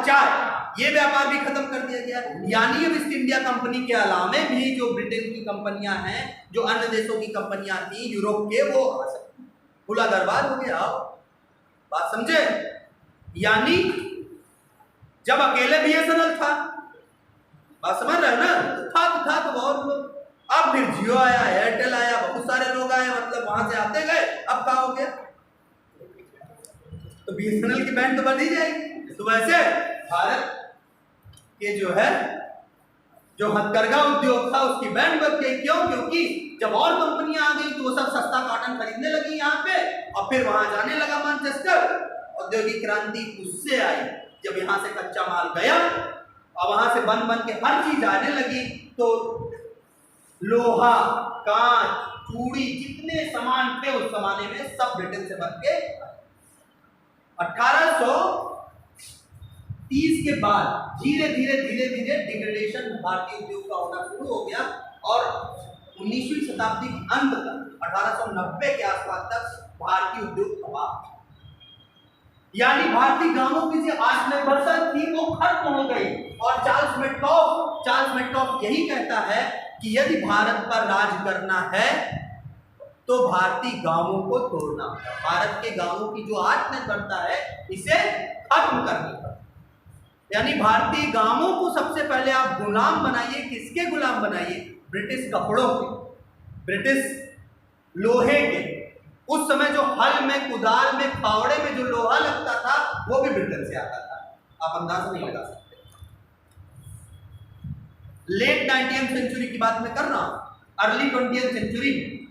Speaker 1: चाय ये व्यापार भी खत्म कर दिया गया। यानी अब ईस्ट इंडिया कंपनी के अलावे भी जो ब्रिटेन की कंपनियां हैं, जो अन्य देशों की कंपनियां थी यूरोप के, वो खुला दरबार हो गया। बात समझे? यानी जब अकेले बीएसएनएल था, बात समझ रहे हो ना, था तो बहुत लोग। अब फिर जियो आया, एयरटेल आया, बहुत सारे लोग आए, मतलब वहां से आते गए। अब क्या हो गया? तो बीएसएनएल की बैंड तो बढ़ ही जाएगी। तो वैसे भारत के जो है जो हथकरघा उद्योग था उसकी बैंड बढ़ गई। क्यों? क्योंकि जब और कंपनियां आ गई तो वो सब सस्ता कॉटन खरीदने लगी यहाँ पे, और फिर वहां जाने लगा मैनचेस्टर। औद्योगिक क्रांति उससे आई जब यहाँ से कच्चा माल गया और वहां से बन के हर चीज आने लगी। तो लोहा, कांच, चूड़ी, जितने सामान थे उस जमाने में सब ब्रिटेन से बन के 1830 के बाद धीरे धीरे डिग्रेडेशन भारतीय उद्योग का होना शुरू हो गया। और 19वीं शताब्दी के अंत तक 1890 के आसपास तक भारतीय उद्योग तबाह। यानी भारतीय गांवों की जो आत्मनिर्भरता थी वो खत्म हो गई। और चार्ल्स मेडकॉफ यही कहता है कि यदि भारत पर राज करना है तो भारतीय गांवों को तोड़ना, भारत के गांवों की जो आत्मनिर्भरता है इसे खत्म करनी है। यानी भारतीय गांवों को सबसे पहले आप गुलाम बनाइए। किसके गुलाम बनाइए? ब्रिटिश कपड़ों के, ब्रिटिश लोहे के। उस समय जो हल में, कुदाल में, फावड़े में जो लोहा लगता था वो भी ब्रिटेन से आता था। आप अंदाजा नहीं लगा सकते। लेट 19वीं सेंचुरी की बात मैं कर रहा हूं, अर्ली 20वीं सेंचुरी में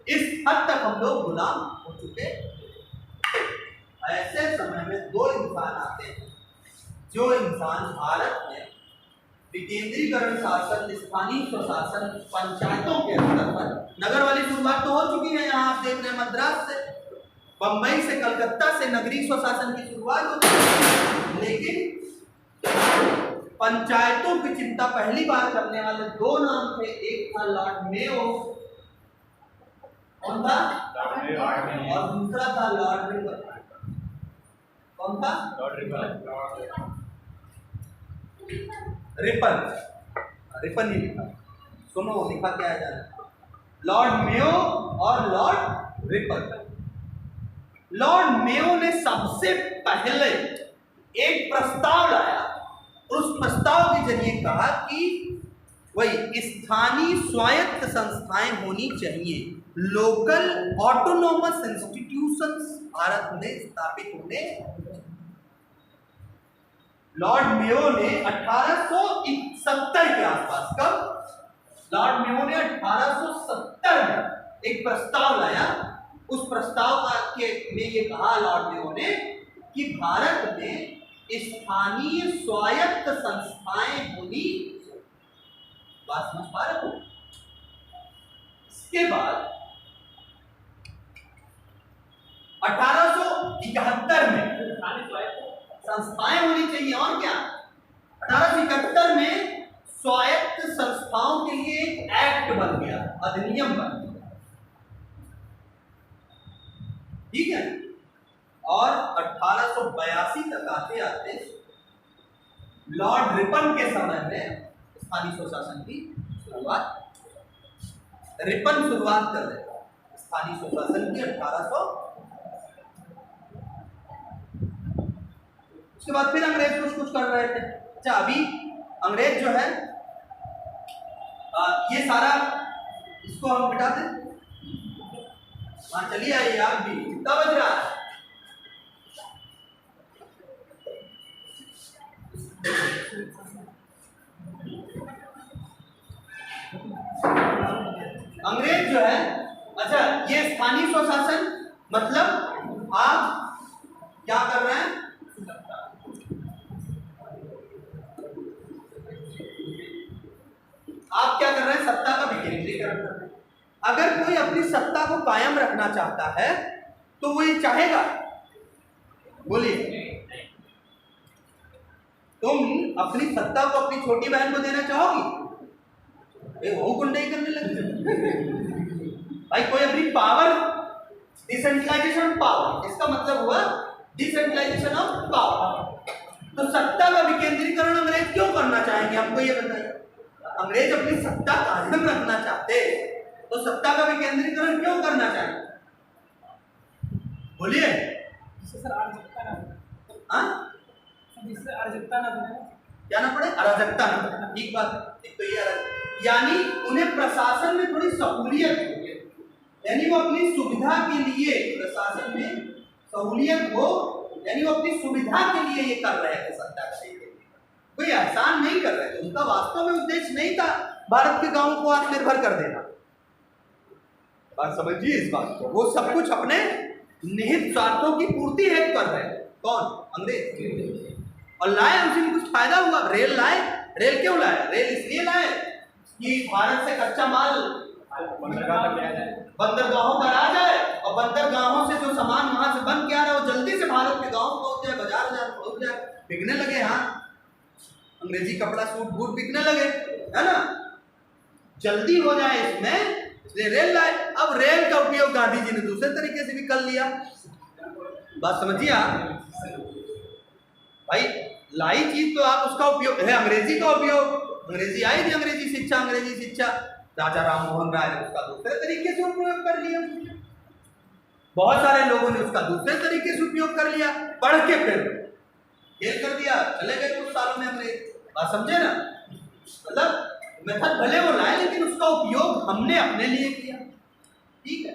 Speaker 1: इस हद तक हम लोग गुलाम हो चुके। ऐसे समय में दो इंसान आते हैं, जो इंसान भारत में विकेंद्रीकरण शासन, स्थानीय स्वशासन, पंचायतों के स्तर पर नगर वाली शुरुआत तो हो चुकी है। यहाँ आप देख रहे हैं मद्रास से, बंबई से, कलकत्ता से नगरीय स्वशासन की शुरुआत हो चुकी है। लेकिन पंचायतों की चिंता पहली बार करने वाले दो नाम थे। एक था लॉर्ड मेयो, कौन था? और दूसरा था लॉर्ड रिपन। कौन था? लॉर्ड रिपन ही लिखा। सुनो लिखा क्या है जाना, लॉर्ड मेयो और लॉर्ड रिपन। लॉर्ड मेयो ने सबसे पहले एक प्रस्ताव लाया और उस प्रस्ताव के जरिए कहा कि वही स्थानीय स्वायत्त संस्थाएं होनी चाहिए, लोकल ऑटोनोमस इंस्टीट्यूशंस भारत में स्थापित होने। लॉर्ड मेयो ने 1870 के आसपास, कब लॉर्ड मेयो ने 1870 में एक प्रस्ताव लाया। उस प्रस्ताव में ये कहा लॉर्ड मेयो ने कि भारत में स्थानीय स्वायत्त संस्थाएं होनी। बात समझ पा रहे हो? इसके बाद 1871 में संस्थाएं होनी चाहिए, और क्या 1871 में स्वायत्त संस्थाओं के लिए एक एक्ट बन गया, अधिनियम बन गया, ठीक है। और 1882 तक आते आते लॉर्ड रिपन के समय में स्थानीय स्वशासन की शुरुआत, रिपन शुरुआत कर रहे थे स्थानीय स्वशासन की 1800। उसके बाद फिर अंग्रेज कुछ कर रहे थे। अच्छा, अभी अंग्रेज जो है ये सारा इसको हम मिटा दें। हाँ चलिए आइए, आप भी कितना बज रहा है? अंग्रेज जो है, अच्छा ये स्थानीय स्वशासन मतलब आप क्या कर रहे हैं, आप क्या कर रहे हैं, सत्ता का विकेंद्रीकरण कर रहे हैं। अगर कोई अपनी सत्ता को कायम रखना चाहता है तो वो ये चाहेगा, बोलिए, तुम अपनी सत्ता को अपनी छोटी बहन को देना चाहोगी? वो गुंडाई करने लगे। भाई कोई अपनी पावर, डिसेंट्रलाइजेशन ऑफ पावर, इसका मतलब हुआ डिसेंट्रलाइजेशन ऑफ पावर। तो सत्ता का विकेंद्रीकरण अंग्रेज क्यों करना चाहेंगे, हमको ये बताइए। अंग्रेज अपनी सत्ता कायम रखना चाहते तो सत्ता का विकेंद्रीकरण क्यों करना चाहेंगे, बोलिए। क्या ना पड़े, अराजकता ना पड़े, ठीक बात। एक तो ये यानी उन्हें प्रशासन में थोड़ी सहूलियत हो, यानी वो अपनी सुविधा के लिए प्रशासन में सहूलियत हो, यानी वो अपनी सुविधा के लिए ये कर रहे थे सत्ता का, कोई एहसान नहीं कर रहे थे। उनका वास्तव में उद्देश्य नहीं था भारत के गांवों को आत्मनिर्भर कर देना। बात समझिए इस बात को, वो सब कुछ अपने निहित स्वार्थों की पूर्ति हेतु कर रहे हैं। कौन? अंग्रेज। और लाए, उसी कुछ फायदा हुआ। रेल लाए, रेल क्यों लाए? रेल इसलिए लाए कि भारत से कच्चा माल बंदरगाहों पर आ जाए, और बंदरगाहों से जो सामान वहां से बन के आ रहा है वो जल्दी से भारत के गांव पहुंच जाए, बाजार पहुंच जाए, बिकने लगे। हाँ, अंग्रेजी कपड़ा, सूट बूट बिकने लगे, है ना, जल्दी हो जाए इसमें, इसलिए रेल लाए। अब रेल का उपयोग गांधी जी ने दूसरे तरीके से भी कर लिया। बात समझिए आप भाई, लाई चीज तो आप उसका उपयोग है, अंग्रेजी का उपयोग, अंग्रेजी आई थी, अंग्रेजी शिक्षा, राजा राम मोहन राय ने उसका दूसरे तरीके से उपयोग कर लिया। बहुत सारे लोगों ने उसका दूसरे तरीके से उपयोग कर लिया, पढ़ के फिर फेल कर दिया, चले गए कुछ सालों में अंग्रेज। बात समझे ना, मतलब मेथड भले वो लाए लेकिन उसका उपयोग हमने अपने लिए किया, ठीक है।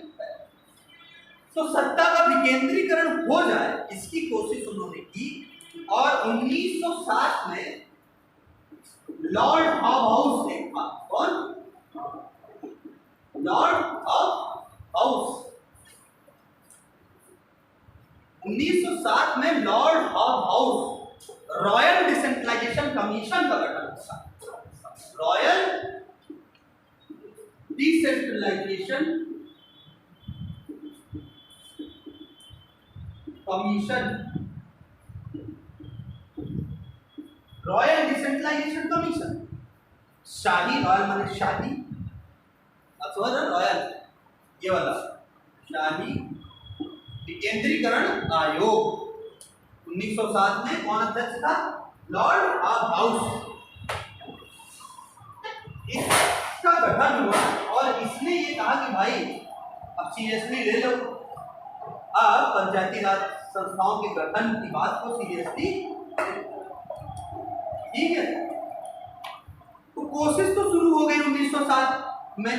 Speaker 1: तो सत्ता का विकेंद्रीकरण हो जाए इसकी कोशिश उन्होंने की, और 1960 में लॉर्ड हाउस ने कहा, कौन? Lord House. 1960 में Lord House royal decentralisation commission का गठन हुआ। Royal decentralisation commission, royal decentralisation commission. शाही, रॉयल माने शाही, अब समझ रहे, रॉयल ये वाला शाही विकेंद्रीकरण आयोग। 1907 में कौन अध्यक्ष था? Lord house. इसका गठन हुआ और इसने ये कहा कि भाई अब सीरियसली ले लो, अब पंचायती राज संस्थाओं के गठन की बात को सीरियसली, ठीक है। तो कोशिश तो शुरू 1907 में।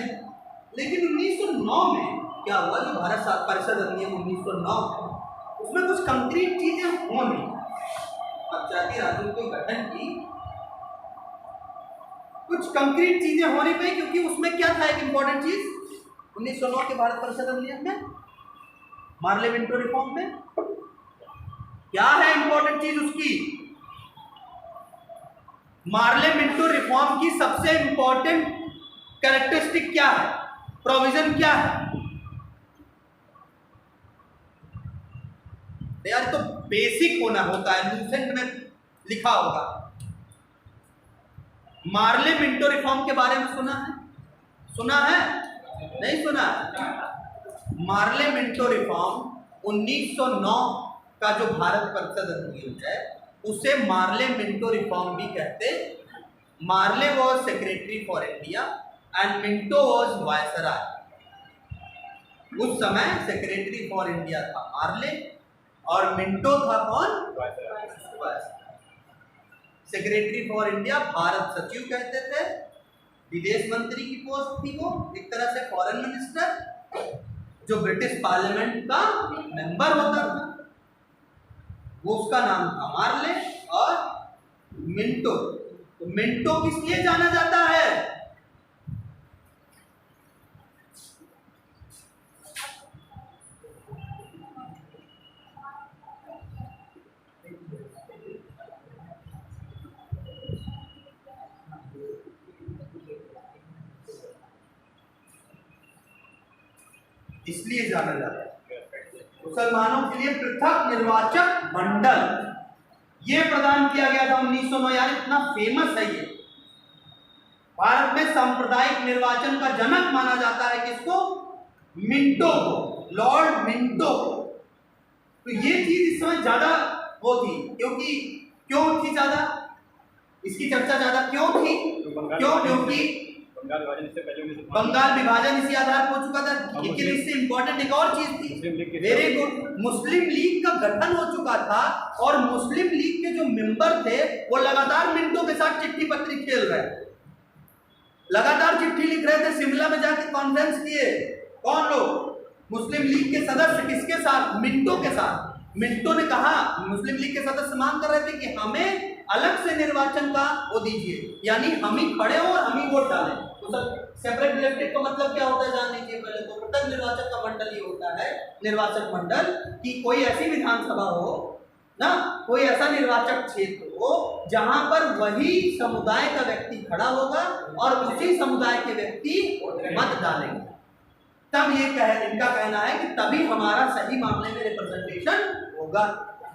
Speaker 1: लेकिन 1909 में क्या हुआ, जो भारत परिषद अधिनियम 1909 है उसमें कुछ कंक्रीट चीजें हो नहीं। पंचायती राज्यों के गठन की कुछ कंक्रीट चीजें हो नहीं पाई, क्योंकि उसमें क्या था, एक इंपॉर्टेंट चीज 1909 के भारत परिषद अधिनियम में, मार्ले मिंटो रिफॉर्म में क्या है इंपॉर्टेंट चीज उसकी। मार्ले मिंटो रिफॉर्म की सबसे इंपॉर्टेंट कैरेक्टरिस्टिक क्या है, प्रोविजन क्या है यार, तो बेसिक होना होता है, लूसेंट में लिखा होगा। मार्ले मिंटो रिफॉर्म के बारे में सुना है? सुना है? नहीं सुना है? मार्ले मिंटो रिफॉर्म 1909 का जो भारत परिषद अधिनियम है उसे मार्ले मिंटो रिफॉर्म भी कहते। Morley was secretary for India and Minto was viceroy. उस समय सेक्रेटरी फॉर इंडिया था मार्ले और मिंटो था कौन? सेक्रेटरी फॉर इंडिया भारत सचिव कहते थे, विदेश मंत्री की पोस्ट थी वो, एक तरह से फॉरेन मिनिस्टर, जो ब्रिटिश पार्लियामेंट का मेंबर होता था, वो उसका नाम था मार्ले। और मिंटो, तो मिंटो किस लिए जाना जाता है? इसलिए जाना जाता है मुसलमानों के लिए पृथक निर्वाचक मंडल ये प्रदान किया गया था 1909। यार इतना फेमस है ये, भारत में सांप्रदायिक निर्वाचन का जनक माना जाता है किसको? मिंटो को, लॉर्ड मिंटो को। तो ये चीज इस समय ज्यादा वो थी, क्योंकि क्यों थी ज्यादा, इसकी चर्चा ज्यादा क्यों थी? क्यों? क्योंकि बंगाल विभाजन इसी आधार पर हो चुका था। लेकिन इससे इंपॉर्टेंट एक और चीज थी, वेरी गुड, मुस्लिम लीग का गठन हो चुका था और मुस्लिम लीग के जो मेंबर थे वो लगातार मिंटो के साथ चिट्ठी पत्री खेल रहे थे, लगातार चिट्ठी लिख रहे थे, शिमला में जाके कॉन्फ्रेंस किए। कौन लोग? मुस्लिम लीग के सदस्य। किसके साथ? मिंटो के साथ। मिंटो ने कहा, मुस्लिम लीग के सदस्य मांग कर रहे थे कि हमें अलग से निर्वाचन का वो दीजिए, यानी हम ही खड़े हो और हम ही वोट डालें। तो सर सेपरेट इलेक्टेड का मतलब क्या होता है जान लीजिए पहले तो। पृथक निर्वाचक का मंडल ये होता है, निर्वाचक मंडल, कि कोई ऐसी विधानसभा हो ना, कोई ऐसा निर्वाचक क्षेत्र हो जहां पर वही समुदाय का व्यक्ति खड़ा होगा और उसी समुदाय के व्यक्ति मत डालेंगे। तब ये इनका कहना है कि तभी हमारा सही मामले में रिप्रेजेंटेशन होगा,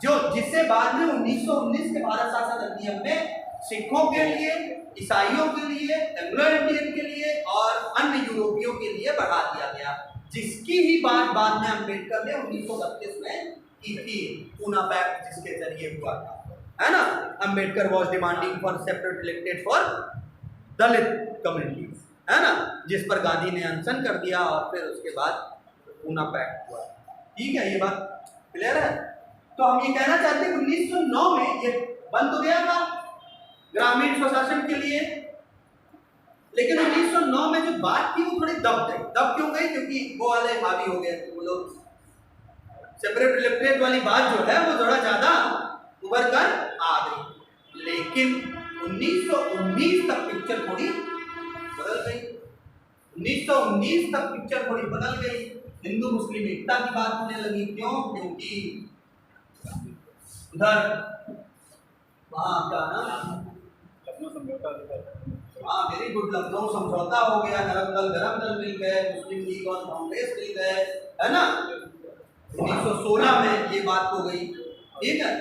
Speaker 1: जो जिससे बाद में 1919 के भारत शासन अधिनियम में सिखों के लिए, ईसाइयों के लिए, एंग्लो इंडियन के लिए और अन्य यूरोपियों के लिए बढ़ा दिया गया, जिसकी ही बात बाद में अम्बेडकर ने 1932 में की थी, पूना पैक्ट जिसके जरिए हुआ था, है ना। Ambedkar was demanding for separate elected for Dalit communities, है ना, जिस पर गांधी ने अनशन कर दिया और फिर उसके बाद पूना पैक्ट हुआ। ठीक है, ये बात क्लियर है। तो हम ये कहना चाहते हैं 1909 में ये बंद हो गया था ग्रामीण स्वशासन के लिए, लेकिन 1909 में जो बात थी वो थोड़ी दब गई। दब क्यों गई? क्योंकि वो वाले हावी हो गए थे, वो लोग सेपरेट इलेक्टेड वाली बात जो है वो थोड़ा ज्यादा उभर कर आ गई। लेकिन 1919 तक पिक्चर थोड़ी बदल गई। 1919 तक पिक्चर थोड़ी बदल गई, हिंदू मुस्लिम एकता की बात होने लगी। क्यों? क्योंकि उधर वहाँ क्या ना, हाँ वेरी गुड, लखनऊ समझौता हो गया, नरम दल गरम दल मिल गए, मुस्लिम लीग और कांग्रेस मिल गए, है ना। 1916 में ये बात हो गई, ठीक है।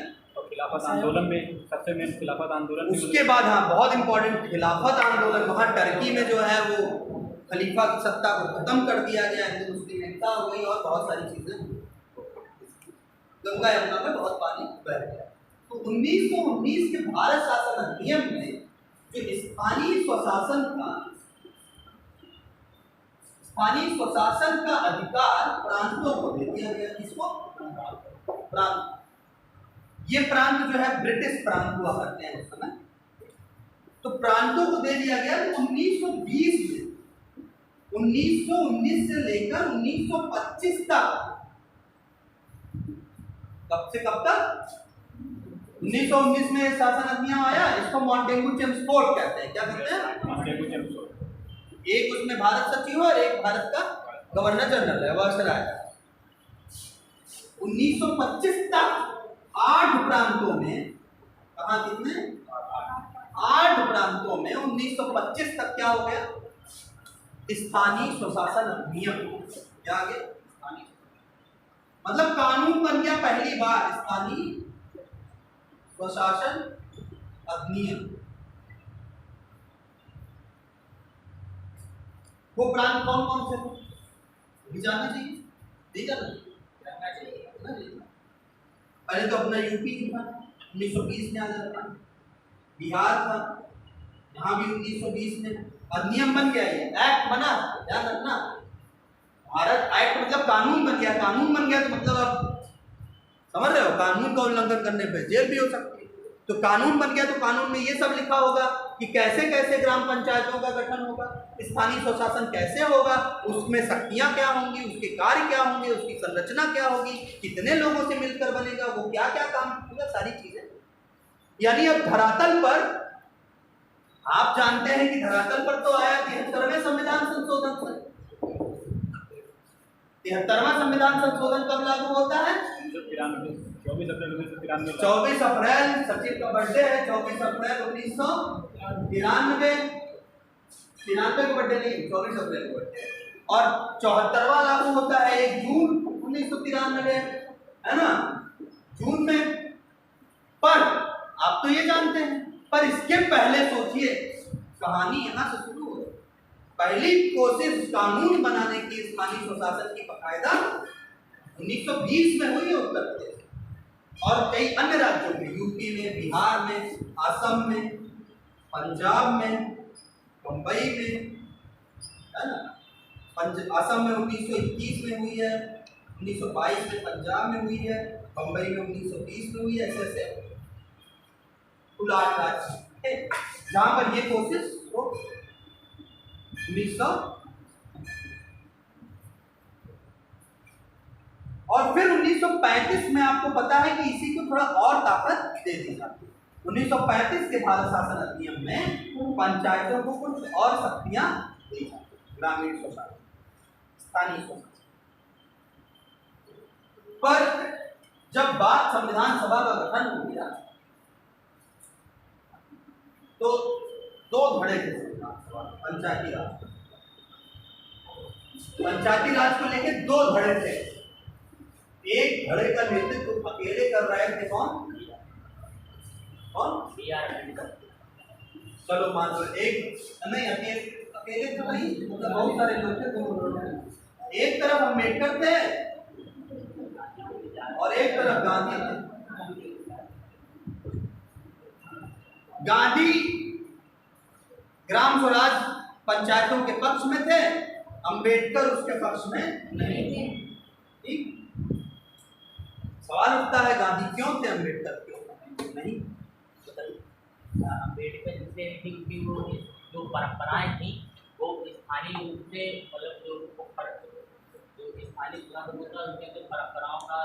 Speaker 2: खिलाफत आंदोलन में सबसे मेन खिलाफत आंदोलन,
Speaker 1: उसके बाद हाँ बहुत इंपॉर्टेंट खिलाफत आंदोलन, वहाँ टर्की में जो है वो खलीफा की सत्ता को खत्म कर दिया गया, हिंदू मुस्लिम एकता हो गई और बहुत सारी चीजें, गंगा यमुना में बहुत पानी बह गया। तो 1919 के भारत शासन अधिनियम में जो स्थानीय स्वशासन का अधिकार प्रांतों को दे दिया गया। किसको? प्रांत। ये प्रांत जो है ब्रिटिश प्रांत हुआ करते हैं उस समय, तो प्रांतों को दे दिया गया। 1920 में 1919 से लेकर 1925 तक, कब से कब तक? 1919 में शासन अधिनियम आया, इसको मॉन्टेगू चेम्सफोर्ड कहते हैं। क्या कहते हैं? एक उसमें भारत सचिव और एक भारत का गवर्नर जनरल है, वायसराय। 1925 तक 8 प्रांतों में, कहा कितने? 8 प्रांतों में 1925 तक क्या हो गया? स्थानीय स्वशासन अधिनियम। क्या आ गया? स्थानीय, मतलब कानून बन गया पहली बार स्थानीय स्वशासन अधिनियम। वो प्रांत कौन कौन से थे? भी जानना चाहिए, नहीं जानना चाहिए। पहले तो अपना यूपी था, 1920 में आजाद था। बिहार था, यहाँ भी 1920 में अधिनियम बन गया, ये एक्ट बना, ध्यान रखना। भारत एक्ट मतलब कानून बन गया। कानून बन गया तो मतलब आप समझ रहे हो, कानून का उल्लंघन करने पे जेल भी हो सकती है। तो कानून बन गया तो कानून में ये सब लिखा होगा कि कैसे कैसे ग्राम पंचायतों का गठन होगा, स्थानीय स्वशासन कैसे होगा, उसमें शक्तियां क्या होंगी, उसके कार्य क्या होंगे, उसकी संरचना क्या होगी, कितने लोगों से मिलकर बनेगा, वो क्या क्या काम होगा, सारी चीजें। यानी अब धरातल पर आप जानते हैं कि धरातल पर तो आया 73वें संविधान संशोधन से। 73वां संविधान संशोधन कब लागू होता है? 24 अप्रैल। सचिव का बर्थडे है 24 अप्रैल 1993। 93 का बर्थडे नहीं, 24 अप्रैल का बर्थडे। और 74वां लागू होता है 1 जून 1993, है ना, जून में। पर आप तो ये जानते हैं, पर इसके पहले सोचिए, कहानी यहां से शुरू हो। पहली कोशिश कानून बनाने की स्थानीय स्वशासन की बकायदा 1920 में हुई है उत्तर प्रदेश और कई अन्य राज्यों में, यूपी में, बिहार में, असम में, पंजाब में, मुंबई में, है ना। असम में 1921 में हुई है, 1922 में पंजाब में हुई है, मुंबई में 1920 में हुई है। ऐसे ऐसे कुल 8 राज्य जहां पर ये कोशिश हो 1900। और फिर 1935 में आपको पता है कि इसी को थोड़ा और ताकत दे दी जाती है। 1935 के भारत शासन अधिनियम में पंचायतों को कुछ और शक्तियां दी जाती, ग्रामीण स्वशासन, स्थानीय स्वशासन। पर जब बात संविधान सभा का गठन हो गया तो 2 धड़े थे पंचायती राज। पंचायती राज को लेकर 2 धड़े थे। एक धड़े का नेतृत्व अकेले कर रहे थे कौन? चलो मान लो एक नहीं, अकेले तो नहीं, मतलब बहुत सारे लोग थे। एक तरफ अम्बेडकर थे और एक तरफ गांधी थे। गांधी ग्राम स्वराज पंचायतों के पक्ष में थे, अंबेडकर उसके पक्ष में नहीं थे। ठीक, सवाल उठता है गांधी क्यों थे, अंबेडकर क्यों नहीं?
Speaker 3: अंबेडकर जैसे कि वो जो परंपराएं थी वो स्थानीय रूप से, मतलब जो स्थानीय होता उनके जो परंपराओं का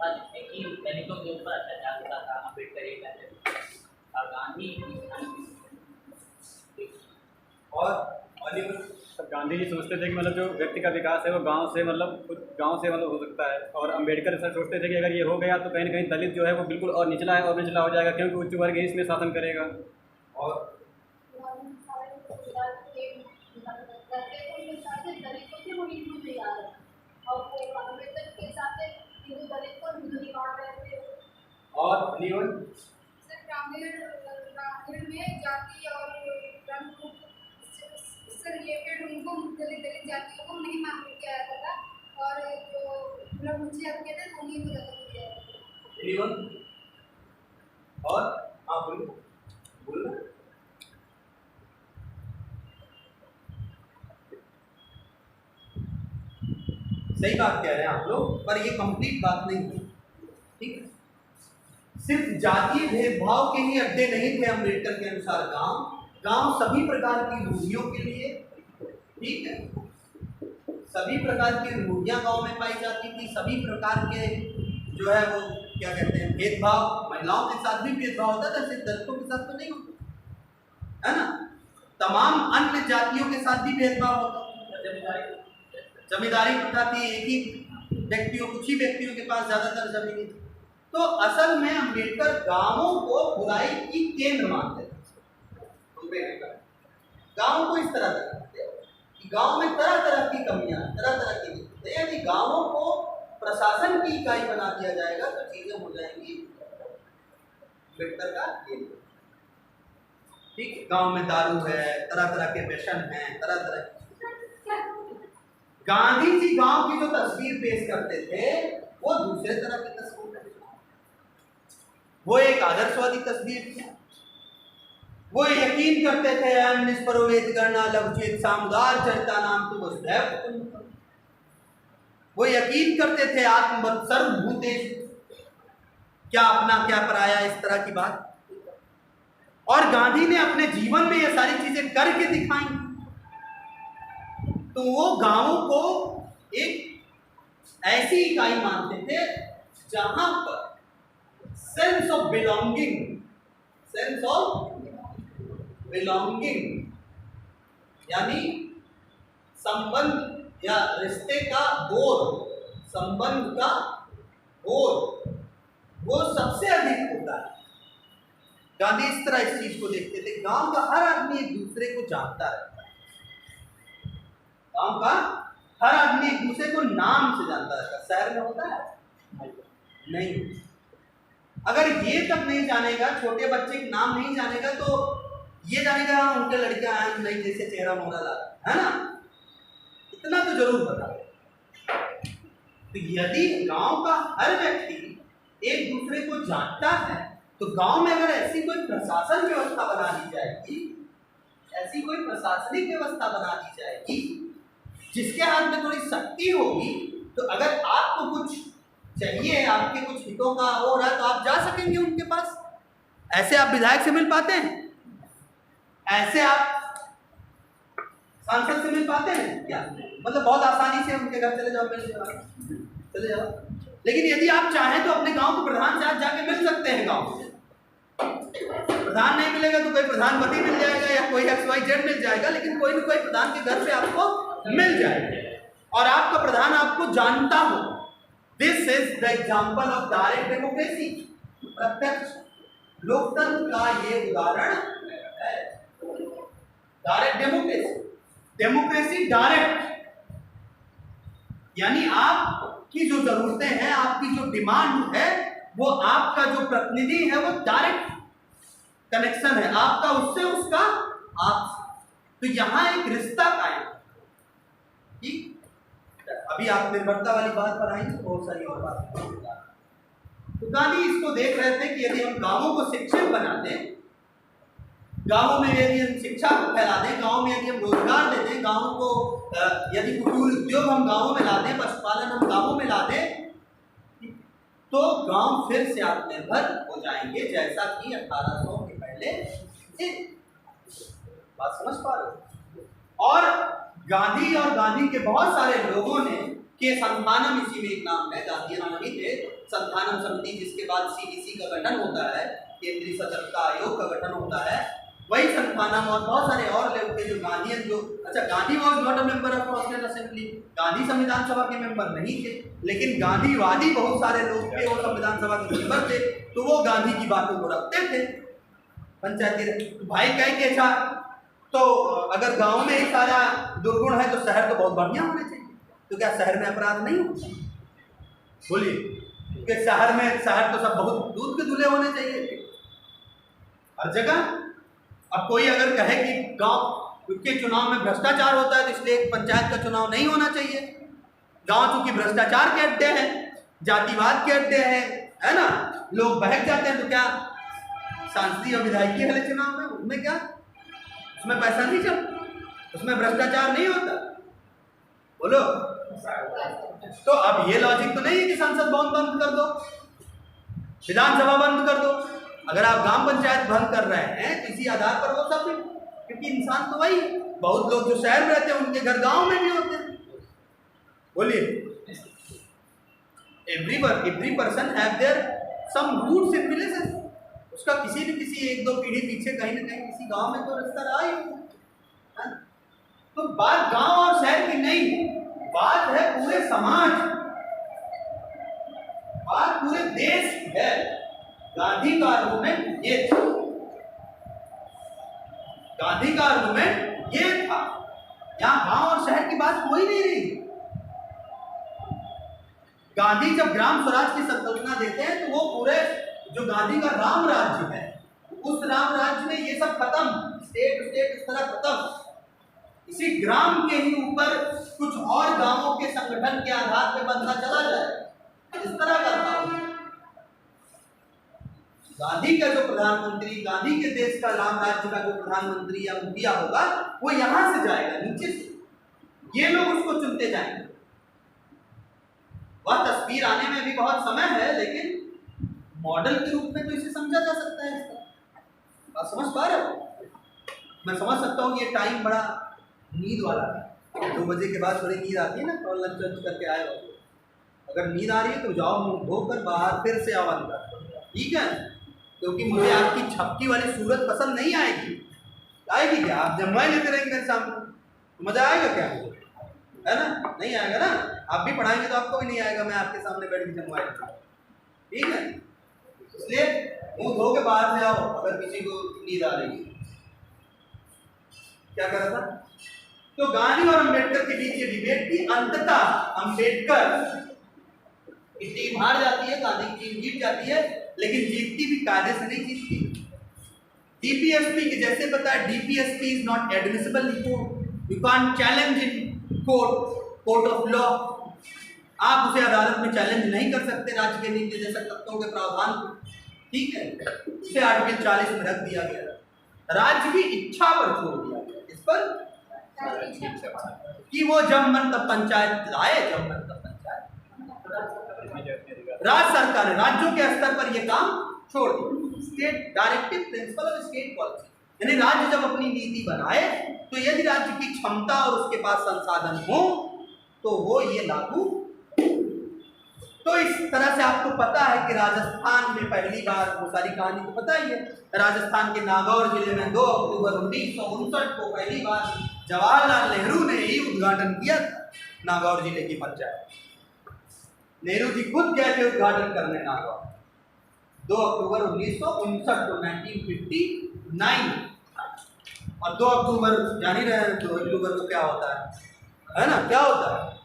Speaker 3: था, जिससे कि दलितों के ऊपर अत्याचार होता था। अंबेडकर ये कहते थे और गांधी
Speaker 2: और गांधी जी सोचते थे कि मतलब जो व्यक्ति का विकास है वो गांव से मतलब हो सकता है। और अंबेडकर ऐसा सोचते थे कि अगर ये हो गया तो कहीं ना कहीं दलित जो है वो बिल्कुल और निचला हो जाएगा, क्योंकि उच्च वर्ग ही इसमें शासन करेगा। और
Speaker 4: ग्रामीण में जाति और रंग से रिलेटेड उनको दलित जातियों को नहीं मालूम किया जाता था और जो लोग नीचे आते थे उन्हीं को ज़्यादा किया जाता था।
Speaker 1: और आप बोलो सही बात कह रहे हैं आप लोग, पर ये कंप्लीट बात नहीं है। ठीक है, सिर्फ जातीय भेदभाव के ही अड्डे नहीं थे अम्बेडकर के अनुसार। गांव सभी प्रकार की रूढ़ियों के लिए, ठीक है, सभी प्रकार की रूढ़ियाँ गांव में पाई जाती थी, सभी प्रकार के जो है वो क्या कहते हैं भेदभाव, महिलाओं के साथ भी भेदभाव होता था, सिर्फ दलितों के साथ तो नहीं होता है ना, तमाम अन्य जातियों के साथ भी भेदभाव होता था। जमींदारी प्रथा थी, एक ही व्यक्तियों कुछ ही व्यक्तियों के पास ज्यादातर जमीन थी। तो असल में अम्बेडकर गांवों को बुराई की केंद्र मानते थे। गांवों को इस तरह देखते कि गांव में तरह तरह की कमियां, तरह तरह की दिक्कतें, यदि गांवों को प्रशासन की इकाई बना दिया जाएगा तो चीजें हो जाएंगी अम्बेडकर का केंद्र। ठीक, गांव में दारू है, तरह तरह के व्यसन हैं, तरह तरह। गांधी जी गांव की जो तस्वीर पेश करते थे वो दूसरे तरह की तस्वीर थी, वो एक आदर्शवादी तस्वीर थी। वो यकीन करते थे अहम निष्परोवेद गणना लघुचेत सामुदार चरिता नाम तो वसुधैव। वो यकीन करते थे आत्मवत् सर्वभूतेषु, क्या अपना क्या पराया, इस तरह की बात। और गांधी ने अपने जीवन में ये सारी चीजें करके दिखाई। तो वो गांवों को एक ऐसी इकाई मानते थे जहां पर सेंस ऑफ बिलोंगिंग यानी संबंध या रिश्ते का बोध, संबंध का बोध वो सबसे अधिक होता है। गांधी इस तरह इस चीज को देखते थे। गांव का हर आदमी एक दूसरे को जानता है, गांव का हर आदमी एक दूसरे को नाम से जानता है। शहर में होता है नहीं। अगर ये तक नहीं जानेगा, छोटे बच्चे का नाम नहीं जानेगा तो ये जानेगा उनके लड़कियां आए नहीं जैसे चेहरा मोहरा ला, है ना, इतना तो जरूर बता। तो यदि गांव का हर व्यक्ति एक दूसरे को जानता है तो गांव में अगर ऐसी कोई प्रशासन व्यवस्था बना दी जाएगी, ऐसी कोई प्रशासनिक व्यवस्था बना दी जाएगी जिसके हाथ में थोड़ी शक्ति होगी, तो अगर आपको कुछ चाहिए, आपके कुछ हितों का हो रहा है तो आप जा सकेंगे उनके पास। ऐसे आप विधायक से मिल पाते हैं, ऐसे आप सांसद से मिल पाते हैं क्या? मतलब बहुत आसानी से उनके घर चले जाओ, मिल जाओ, चले जाओ। लेकिन यदि आप चाहें तो अपने गांव के प्रधान से आज जाके मिल सकते हैं। गांव से प्रधान नहीं मिलेगा तो कोई प्रधानपति मिल जाएगा या कोई XYZ मिल जाएगा, लेकिन कोई न कोई प्रधान के घर पे आपको मिल जाएगा और आपका प्रधान आपको जानता हो। This is the example of direct democracy. प्रत्यक्ष लोकतंत्र का ये उदाहरण है। डायरेक्ट डेमोक्रेसी, डेमोक्रेसी डायरेक्ट, यानी आपकी जो जरूरतें हैं, आपकी जो डिमांड है, वो आपका जो प्रतिनिधि है वो डायरेक्ट कनेक्शन है आपका उससे, उसका आपसे। तो यहां एक रिश्ता कायम। ठीक, अभी आप निर्भरता वाली बात पर आएंगे तो बहुत सारी और बात। तो गांधी इसको देख रहे थे कि यदि हम गांवों को शिक्षित बना दें, गांवों में यदि हम शिक्षा को फैला दें, गांव में यदि हम रोजगार दे दें, गांवों को यदि कुटीर उद्योग हम गांवों में ला दें, पशुपालन हम गांवों में ला दें, तो गांव फिर से आत्मनिर्भर हो जाएंगे, जैसा कि 1800 के पहले थे। बात समझ पा रहे हो? और गांधी और गांधी के बहुत सारे लोगों ने के संस्थानम, इसी में एक नाम है, गांधीयन नहीं थे, संस्थानम समिति, जिसके बाद CBC का गठन होता है, केंद्रीय सतर्कता आयोग का गठन होता है, वही संस्थानम और बहुत सारे और लोग थे जो गांधीयन जो, अच्छा Gandhi was not a member of constituent assembly, Gandhi संविधान सभा के मेंबर नहीं थे, लेकिन गांधीवादी बहुत सारे लोग थे, वो संविधान सभा के मेंबर थे, तो वो गांधी की बातों को रखते थे। पंचायती भाई कह के अच्छा, तो अगर गांव में एक सारा दुर्गुण है तो शहर तो बहुत बढ़िया होने चाहिए। तो क्या शहर में अपराध नहीं होता? बोलिए, क्योंकि शहर तो सब बहुत दूध के दूल्हे होने चाहिए हर जगह। अब कोई अगर कहे कि गांव के चुनाव में भ्रष्टाचार होता है तो इसलिए एक पंचायत का चुनाव नहीं होना चाहिए। गांव चूंकि भ्रष्टाचार के अड्डे हैं, जातिवाद के अड्डे हैं, है ना, लोग बहक जाते हैं, तो क्या सांसदीय और विधायकी वाले चुनाव में उसमें क्या, उसमें पैसा नहीं चलता, उसमें भ्रष्टाचार नहीं होता? बोलो। तो अब ये लॉजिक तो नहीं है कि संसद भवन बंद कर दो, विधानसभा बंद कर दो। अगर आप ग्राम पंचायत बंद कर रहे हैं तो इसी आधार पर वो सब, क्योंकि इंसान तो वही, बहुत लोग जो शहर में रहते हैं उनके घर गांव में भी होते हैं, बोलिए। Every person have their some roots in villages. उसका किसी न किसी एक दो पीढ़ी पीछे कहीं ना कहीं किसी गांव में तो रास्ता रहा ही होगा। तो बात गांव और शहर की नहीं, बात है पूरे समाज, बात पूरे देश की है। गांधी का आर्गुमेंट ये था, गांधी का आर्गुमेंट ये था। यहां गांव और शहर की बात कोई नहीं रही। गांधी जब ग्राम स्वराज की संकल्पना देते हैं तो वो पूरे जो गांधी का राम राज्य है, उस राम राज्य में ये सब खत्म, स्टेट इस तरह खत्म। इसी ग्राम के ही ऊपर कुछ और गांवों के संगठन के आधार पर बनता चला जाए, इस तरह का था। गांधी का जो प्रधानमंत्री, गांधी के देश का राम राज्य का जो प्रधानमंत्री या मुखिया होगा, वो यहां से जाएगा, नीचे से। ये लोग उसको चुनते जाएंगे। वह तस्वीर आने में भी बहुत समय है, लेकिन मॉडल के रूप में तो इसे समझा जा सकता है। इसका आप समझ पा रहे हो? मैं समझ सकता हूँ कि ये टाइम बड़ा नींद वाला है। 2 बजे के बाद थोड़ी नींद आती है ना, तो लंच करके आए हो, अगर नींद आ रही है तो जाओ मुंह धोकर बाहर, फिर से आओ अंदर, ठीक है? क्योंकि मुझे आपकी छपकी वाली सूरत पसंद नहीं आएगी। आएगी क्या? आप जमवाई लेते रहेंगे मेरे सामने, मजा आएगा क्या? है ना? नहीं आएगा ना। आप भी पढ़ाएंगे तो आपको भी नहीं आएगा, मैं आपके सामने बैठ के जमवाई, ठीक है? इसलिए मुंह धो के बाहर से आओ अगर किसी को नींद आ रही है। क्या कर रहा था? तो गांधी और अंबेडकर के बीच ये डिबेट थी। अंततः अंबेडकर की टीम हार जाती है, गांधी की टीम जीत जाती है, लेकिन जीतती भी कायदे से नहीं जीतती। डीपीएसपी के जैसे पता है, DPSP is not admissible in court, you can't challenge in court of law. आप उसे अदालत में चैलेंज नहीं कर सकते राज्य के नीति निर्देशक तत्वों के प्रावधान को, ठीक है? उसे आर्टिकल 40 में रख दिया गया, राज्य की इच्छा पर छोड़ दिया गया। इस पर कि वो जब मन तब पंचायत लाए, जब मन तब पंचायत। राज्य सरकार ने राज्यों के स्तर पर यह काम छोड़ दिया। State directive principle of state policy, यानी राज्य जब अपनी नीति बनाए तो यदि राज्य की क्षमता और उसके पास संसाधन हो तो वो ये लागू। तो इस तरह से आपको पता है कि राजस्थान में पहली बार, वो सारी कहानी तो पता ही है, राजस्थान के नागौर जिले में 2 अक्टूबर 1959 को पहली बार जवाहरलाल नेहरू ने ही उद्घाटन किया था नागौर जिले की पंचायत। नेहरू जी खुद गए थे उद्घाटन करने नागौर, 2 अक्टूबर 1959 को, 1959। और 2 अक्टूबर जान ही रहे हैं, 2 अक्टूबर को क्या होता है ना? क्या होता है?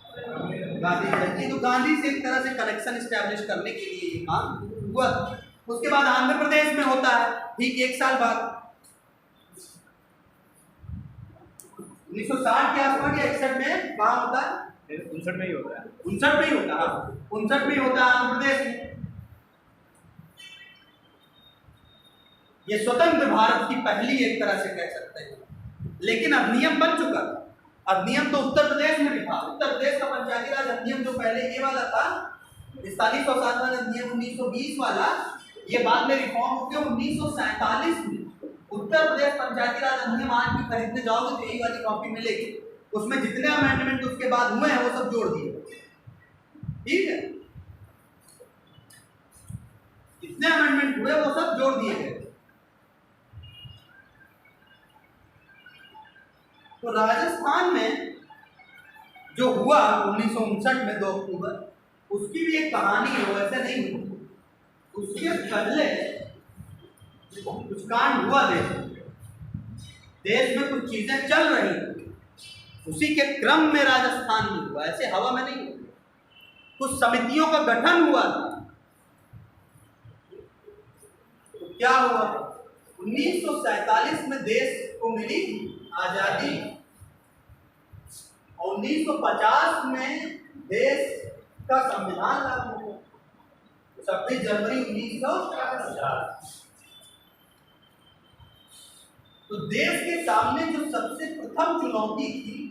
Speaker 1: गांधी जयंती। तो गांधी से एक तरह से कनेक्शन स्टैब्लिश करने के लिए ये काम हुआ। उसके बाद आंध्र प्रदेश में होता है, ठीक 1 साल बाद, 1960 के आसपास या 61 में कहाँ होता है?
Speaker 2: 59 में ही होता है।
Speaker 1: 59 में ही होता है, 59 में ही होता है आंध्र प्रदेश में। ये स्वतंत्र भारत की पहली एक तरह से कह सकते हैं, लेकिन अधिनियम बन चुका। अधिनियम तो उत्तर प्रदेश में भी था। उत्तर प्रदेश का पंचायती राज अधिनियम जो पहले ये वाला था, 4507 अधिनियम 1920 वाला, ये बाद में रिफॉर्म होकर 1947 में उत्तर प्रदेश पंचायती राज अधिनियम आज भी खरीदने जाओगे तो यही वाली कॉपी मिलेगी। उसमें जितने अमेंडमेंट उसके बाद हुए हैं वो सब जोड़ दिए, ठीक है? जितने अमेंडमेंट हुए वो सब जोड़ दिए गए। तो राजस्थान में जो हुआ 1959 में 2 अक्टूबर, उसकी भी एक कहानी है, वैसे नहीं हुई। उसके पहले कुछ कांड हुआ देश में कुछ चीजें चल रही थी, उसी के क्रम में राजस्थान में हुआ, ऐसे हवा में नहीं हुआ। कुछ समितियों का गठन हुआ था। तो क्या हुआ? 1947 में देश को मिली आजादी और 1950 में देश का संविधान लागू हुआ, 26 जनवरी 1950। तो देश के सामने जो सबसे प्रथम चुनौती थी,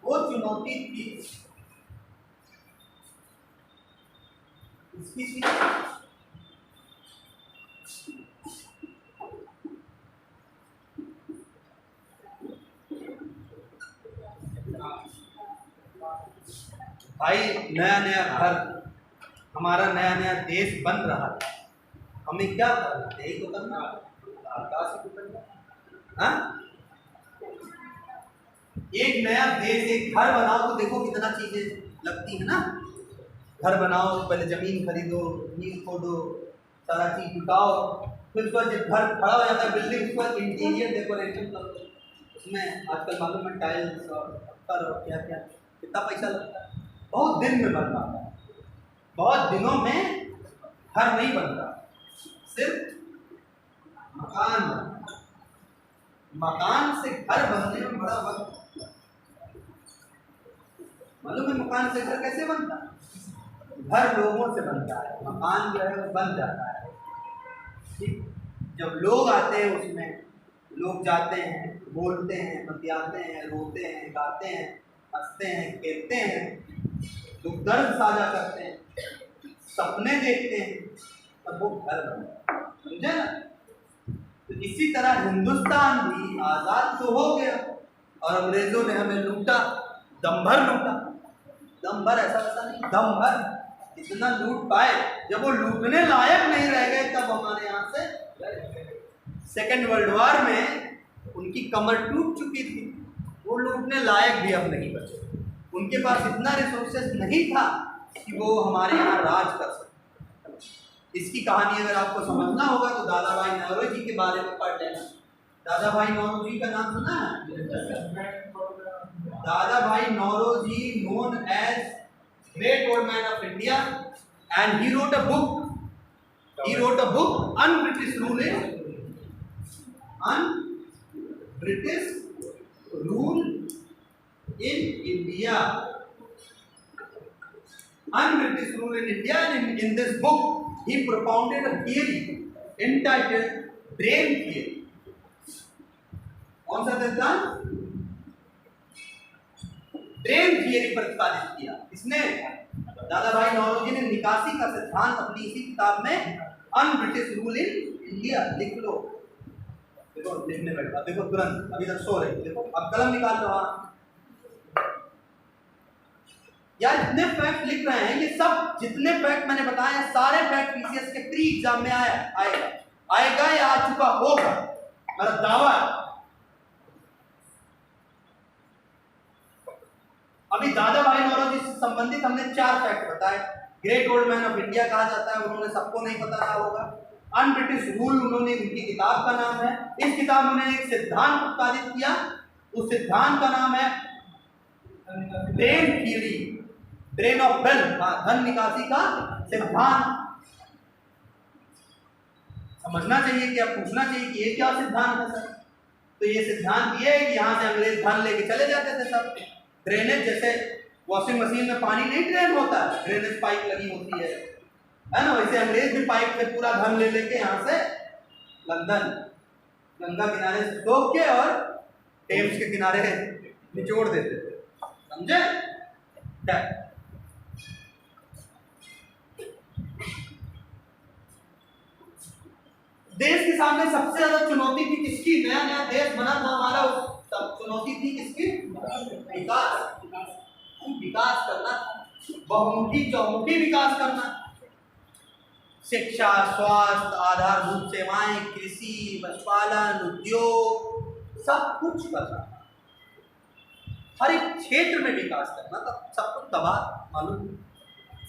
Speaker 1: वो चुनौती थी इसकी थी भाई नया नया घर, हमारा नया नया देश बन रहा है, हमें क्या करना है? यही तो करना है, आकाश से करना। हाँ, एक नया देश, एक घर बनाओ तो देखो कितना चीजें लगती है ना। घर बनाओ तो पहले जमीन खरीदो, नींव खोदो, सारा चीज जुटाओ, फिर उसके बाद जब घर खड़ा हो जाता है बिल्डिंग, उसके बाद इंटीरियर डेकोरेशन करो, उसमें आजकल मालूम है टाइल्स और पत्थर और क्या क्या कितना पैसा लगता है। बहुत दिन में बन पाता है, बहुत दिनों में घर नहीं बनता, सिर्फ मकान बनता है। मकान से घर बनने में बड़ा वक्त लगता है। मालूम है मकान से घर कैसे बनता है? घर लोगों से बनता है, मकान जो है वो बन जाता है। ठीक, जब लोग आते हैं उसमें, लोग जाते हैं, बोलते हैं, बतियाते हैं, रोते हैं, गाते हैं, हंसते हैं, खेलते हैं, दुख दर्द साझा करते हैं, सपने देखते हैं, तब वो घर बनता है। समझे ना? तो इसी तरह हिंदुस्तान भी आज़ाद तो हो गया और अंग्रेजों ने हमें लूटा, दम भर लूटा। दम भर ऐसा वैसा नहीं, दम भर इतना लूट पाए, जब वो लूटने लायक नहीं रह गए तब हमारे यहाँ से सेकेंड वर्ल्ड वॉर में उनकी कमर टूट चुकी थी, वो लूटने लायक भी अब नहीं बचे। उनके पास इतना रिसोर्सेस नहीं था कि वो हमारे यहाँ राज कर सके। इसकी कहानी अगर आपको समझना होगा तो दादा भाई नौरोजी के बारे में पढ़ लेना। दादा भाई नौरोजी का नाम सुना है? दादा भाई Naoroji, known as great old man of India, and he wrote a book. He wrote a book, Un-British Rule in India. Un-British Rule in India, and in this book he propounded a theory entitled brain theory. कौन सा सिद्धांत? ब्रेन थियरी प्रतिपादित किया। इसने दादा भाई नौरोजी ने निकासी का सिद्धांत अपनी इसी किताब में अन-ब्रिटिश रूल इन इंडिया, लिख लो। देखो लिखने बैठा, देखो तुरंत, अभी तक सो रहे, देखो अब कलम निकाल लो। यार जितने फैक्ट लिख रहे हैं, ये सब जितने फैक्ट मैंने बताए हैं, सारे फैक्ट पीसीएस के प्री एग्जाम में आएगा या आ चुका होगा, मेरा दावा है। अभी दादा भाई नौरोजी से संबंधित हमने 4 फैक्ट बताए। Great old man of India कहा जाता है, उन्होंने सबको नहीं पता था होगा। अन-ब्रिटिश रूल उन्होंने, उनकी किताब का नाम है। इस किताब में उन्होंने एक सिद्धांत उत्पादित किया, उस सिद्धांत का नाम है brain theory, brain of wealth, धन निकासी का सिद्धांत। समझना चाहिए कि, अब पूछना चाहिए कि ये क्या सिद्धांत है सर? तो ये सिद्धांत ये है कि यहाँ से अंग्रेज धन लेके चले जाते थे सब। ड्रेनेज, जैसे वॉशिंग मशीन में पानी नहीं ड्रेन होता, ड्रेनेज पाइप लगी होती है ना, वैसे अंग्रेज भी पाइप से पूरा धन ले लेके यहाँ से लंदन गंगा किनारे से सोख के और टेम्स के किनारे निचोड़ देते थे। समझे? देश के सामने सबसे ज्यादा चुनौती थी किसकी? नया नया देश बना था हमारा, तब चुनौती थी किसकी? विकास करना, बहुमुखी चौमुखी विकास करना, शिक्षा, स्वास्थ्य, आधारभूत सेवाएं, कृषि, पशुपालन, उद्योग, सब कुछ करना, हर एक क्षेत्र में विकास करना, तब सब कुछ तबाह मालूम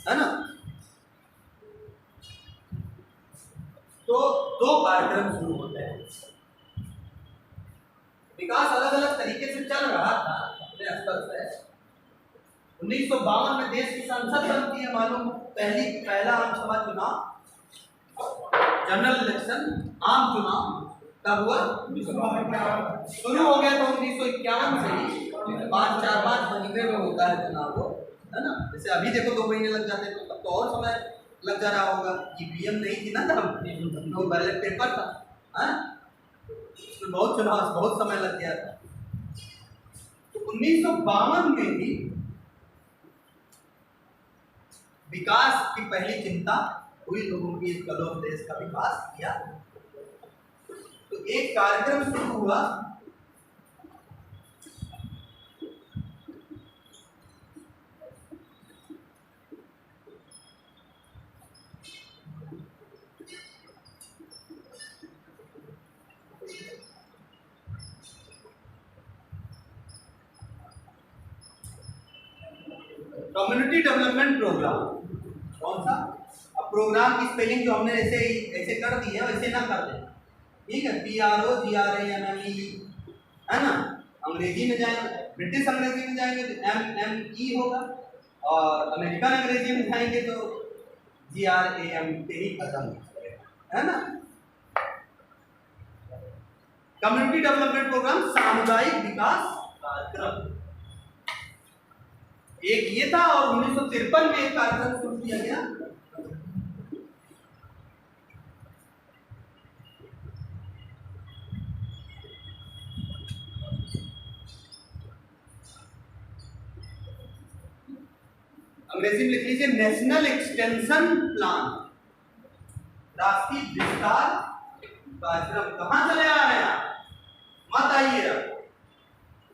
Speaker 1: है ना। तो 2 कार्यक्रम शुरू होते हैं। विकास अलग अलग तरीके से चल रहा था अपने स्तर से। 1952 में देश की संसद बनती है, मालूम, पहला आम सभा चुनाव, जनरल इलेक्शन, आम चुनाव कब हुआ? शुरू हो गया तो 1951 से ही 4-5 महीने में होता है चुनाव, है ना। जैसे अभी देखो 2 महीने लग जाते, तो तब तो और समय लग जा रहा होगा। ईवीएम नहीं थी ना तब, तो बैलेट पेपर था, है, उसमें बहुत समय लग गया था। तो 1952 में ही विकास की पहली चिंता हुई लोगों की, कदों देश का विकास किया। तो एक कार्यक्रम शुरू हुआ, कम्युनिटी डेवलपमेंट प्रोग्राम कौन सा? अब प्रोग्राम की स्पेलिंग जो हमने ऐसे कर दी है वैसे ना कर दें, ठीक है। PROGRAMME है ना, अंग्रेजी में जाएंगे, ब्रिटिश अंग्रेजी में जाएंगे तो MME होगा, और अमेरिकन अंग्रेजी में जाएंगे तो GRAM पे ही खत्म है ना। कम्युनिटी डेवलपमेंट प्रोग्राम सामुदायिक विकास कार्यक्रम, एक ये था, और 1953 में एक कार्यक्रम शुरू किया गया अंग्रेजी में लिख लीजिए नेशनल एक्सटेंशन प्लान, राष्ट्रीय विस्तार कार्यक्रम। कहां चले आ रहे हैं आप? मत आइए, अब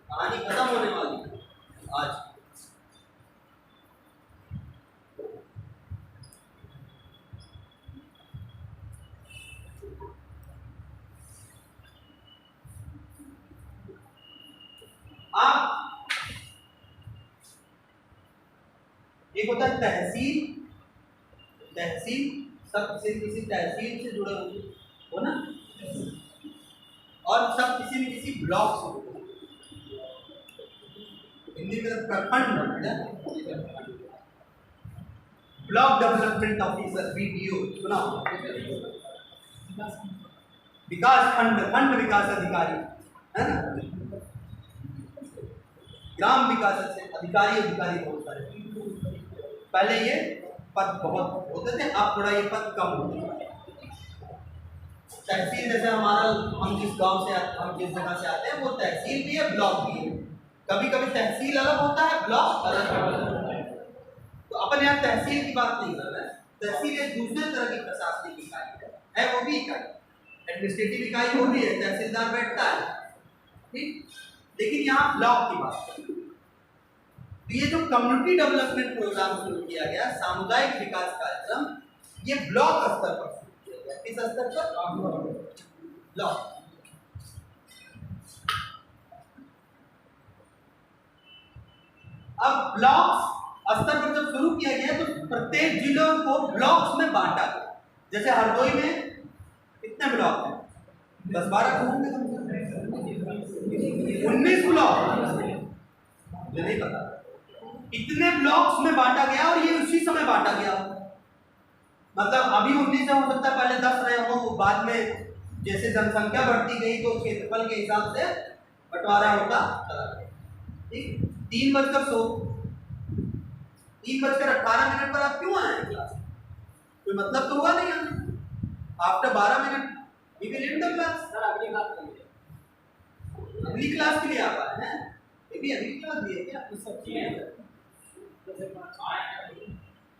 Speaker 1: कहानी खत्म होने वाली है आज। आप एक होता है तहसील, तहसील सब किसी तहसील से जुड़े होंगे हो ना, और सब किसी न किसी ब्लॉक से जुड़े, हिंदी में प्रखंड, ब्लॉक डेवलपमेंट ऑफिसर BDO सुना, विकास खंड विकास अधिकारी है ना, ग्राम विकास अधिकारी बहुत सारे। पहले ये पद बहुत होते थे, अब थोड़ा ये पद कम होते हैं। तहसील जैसे हमारा, हम जिस गांव से आते, हम जिस जगह से आते हैं वो तहसील भी है, ब्लॉक भी है। कभी कभी तहसील अलग होता है, ब्लॉक अलग होता है। तो अपन यहाँ तहसील की बात नहीं कर रहे हैं, तहसील एक दूसरे तरह की प्रशासनिक इकाई है वो भी इकाई, एडमिनिस्ट्रेटिव इकाई वो भी है, तहसीलदार बैठता है, ठीक। लेकिन यहाँ ब्लॉक की बात है। तो ये जो कम्युनिटी डेवलपमेंट प्रोग्राम शुरू किया गया, सामुदायिक विकास कार्यक्रम, ये ब्लॉक स्तर पर शुरू किया गया। किस स्तर पर? ब्लॉक। अब ब्लॉक स्तर पर जब शुरू किया गया तो प्रत्येक जिलों को ब्लॉक्स में बांटा गया। जैसे हरदोई में कितने ब्लॉक हैं? 10-12 होंगे, 19 ब्लॉक, मुझे नहीं पता। इतने ब्लॉक्स में बांटा गया, और ये उसी समय बांटा गया, मतलब अभी 19 हो सकता है, पहले 10 रहे हो, बाद में जैसे जनसंख्या बढ़ती गई तो क्षेत्रफल के हिसाब से बंटवारा होता चला गया, ठीक। 3:18 पर आप क्यों आए क्लास? कोई मतलब तो हुआ नहीं आने। After 12 minute we will end the class. Sir अगली क्लास के लिए आप आए हैं, ये भी अगली क्लास भी है क्या?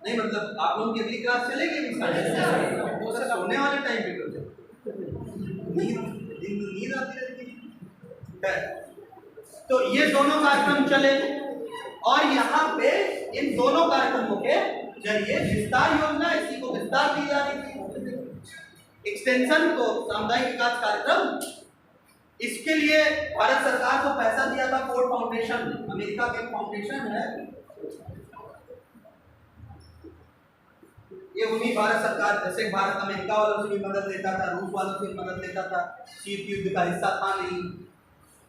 Speaker 1: नहीं, मतलब आप लोगों की अगली क्लास चलेगी अभी सोने वाले टाइम पे, नींद आती रहती है। तो ये दोनों कार्यक्रम चले, और यहाँ पे इन दोनों कार्यक्रमों के जरिए विस्तार योजना, इसी को विस्तार दी जा रही थी। एक्सटेंशन को सामुदायिक विकास कार्यक्रम, इसके लिए भारत सरकार को पैसा दिया था फोर्ड फाउंडेशन ने, अमेरिका के फाउंडेशन है ये। उन्हीं भारत सरकार, जैसे भारत अमेरिका वालों से भी मदद लेता था, रूस वालों से भी मदद लेता था, शीत युद्ध का हिस्सा था नहीं।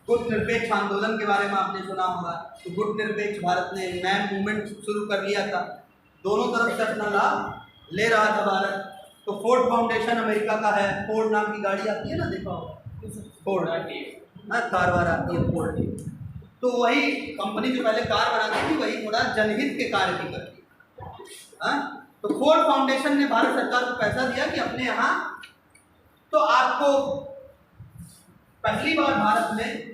Speaker 1: गुट निरपेक्ष आंदोलन के बारे में आपने सुना होगा, तो गुट निरपेक्ष भारत ने मैन मूवमेंट शुरू कर लिया था, दोनों तरफ से अपना लाभ ले रहा था भारत। तो फोर्ड फाउंडेशन अमेरिका का है, फोर्ड नाम की गाड़ी आती है ना, देखा होगा, फोर्ड ना, कार वार आती है फोर्ड की। तो वही कंपनी जो पहले कार बनाती थी, वही थोड़ा जनहित के कार्य भी करती है। तो फोर्ड फाउंडेशन ने भारत सरकार को पैसा दिया कि अपने यहाँ, तो आपको पहली बार भारत में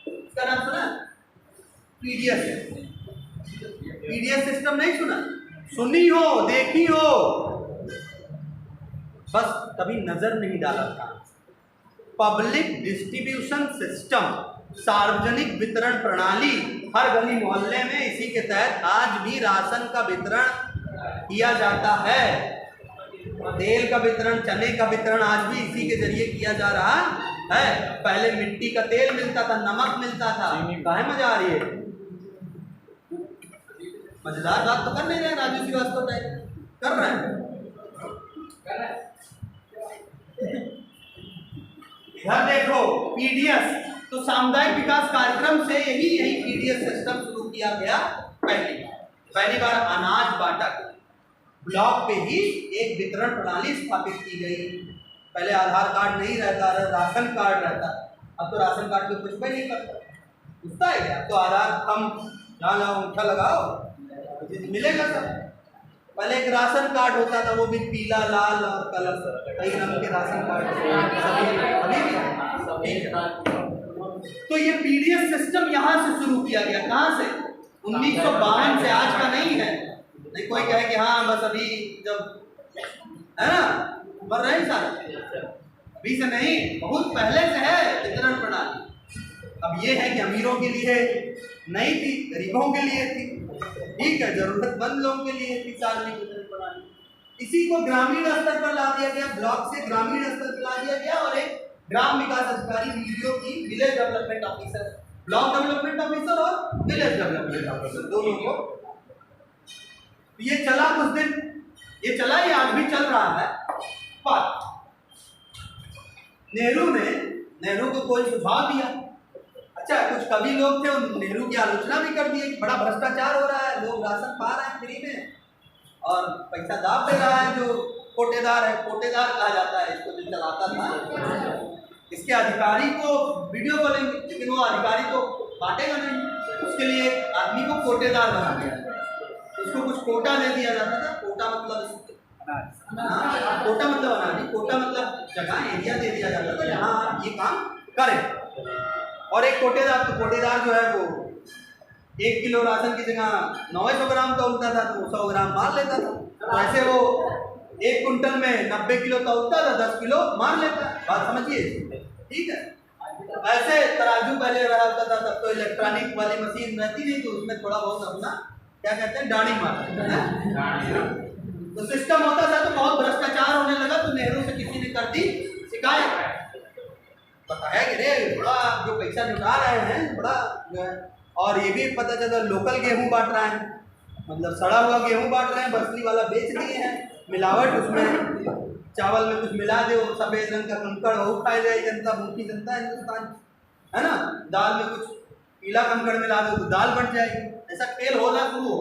Speaker 1: इसका नाम सुना? पीडीएस सिस्टम नहीं सुना? सुनी हो, देखी हो, बस कभी नजर नहीं डाला था। पब्लिक डिस्ट्रीब्यूशन सिस्टम, सार्वजनिक वितरण प्रणाली, हर गली मोहल्ले में इसी के तहत आज भी राशन का वितरण किया जाता है। तेल का वितरण, चने का वितरण आज भी इसी के जरिए किया जा रहा है। पहले मिट्टी का तेल मिलता था, नमक मिलता था, काहे मजा आ रही है? मजेदार बात तो कर नहीं रहे हैं राजू श्रीवास्तव टाइप, कर रहे हैं। इधर देखो पीडीएस, तो सामुदायिक विकास कार्यक्रम से यही पीडीएस सिस्टम शुरू किया गया पहली बार अनाज बांटा गया। ब्लॉक पे ही एक वितरण प्रणाली स्थापित की गई। पहले आधार कार्ड नहीं रहता, राशन कार्ड रहता। अब तो राशन कार्ड पे कुछ भी नहीं करता, पूछता है क्या? तो आधार थंब जहाँ लाओ अंगूठा लगाओ मिलेगा सब। पहले एक राशन कार्ड होता था, वो भी पीला लाल और कलर कई रंग के राशन कार्ड तो ये पीडीएस सिस्टम यहाँ से शुरू किया गया। कहाँ से? 1952 से, आज का नहीं है। नहीं कोई कहे कि हाँ बस अभी जब है ना मर रहे हैं सारे, अभी से नहीं, बहुत पहले से है वितरण प्रणाली। अब ये है कि अमीरों के लिए नहीं थी, गरीबों के लिए थी, ठीक है, जरूरतमंद लोगों के लिए थी सार्वजनिक वितरण प्रणाली। इसी को ग्रामीण स्तर पर ला दिया गया, ब्लॉक से ग्रामीण स्तर पर ला दिया गया और एक ग्राम विकास अधिकारी वीडियो की village development officer, block development officer और विलेज डेवलपमेंट ऑफिसर दोनों को। ये चला कुछ दिन, ये चला, ये आज भी चल रहा है। पर नेहरू को कोई सुझाव दिया। अच्छा, कुछ कवि लोग थे, उन नेहरू की आलोचना भी कर दी कि बड़ा भ्रष्टाचार हो रहा है, लोग राशन पा रहे हैं फ्री में और पैसा दाब दे रहा है जो कोटेदार है, कोटेदार कहा जाता है इसको जो चलाता था। इसके अधिकारी को वीडियो बोलेंगे, लेकिन वो अधिकारी तो बांटेगा नहीं, उसके लिए आदमी को कोटेदार बना दिया, उसको कुछ कोटा दे दिया जाता था। कोटा मतलब कोटा मतलब अनाज, कोटा मतलब जगह, एरिया दे दिया जाता था जहाँ आप ये काम करें। और एक कोटेदार जो है वो 1 किलो राशन की जगह 900 ग्राम तौलता था, तो 100 ग्राम मार लेता था। तो ऐसे वो 1 कुंटल में 90 किलो तौलता था, 10 किलो मार लेता। बात समझिए, ठीक है। ऐसे तराजू पहले रहा होता था, तब तो इलेक्ट्रॉनिक वाली मशीन रहती नहीं, तो उसमें थोड़ा बहुत अपना क्या कहते हैं डाणी मारते, तो सिस्टम होता था। तो बहुत भ्रष्टाचार होने लगा, तो नेहरू से किसी ने कर दी शिकायत, बताया कि रे बड़ा जो पैसा जुटा रहे हैं बड़ा जो है, और ये भी पता चला लोकल गेहूं बांट रहे हैं, मतलब सड़ा हुआ गेहूं बांट रहे हैं, बसली वाला बेच दिए हैं, मिलावट उसमें, चावल में कुछ मिला दे, सफेद रंग का कंकड़ हो खाई जाए जनता, भूखी जनता हिंदुस्तान, है ना। दाल में कुछ पीला कंकड़ मिला दो तो दाल बन जाएगी। ऐसा खेल होना शुरू हो।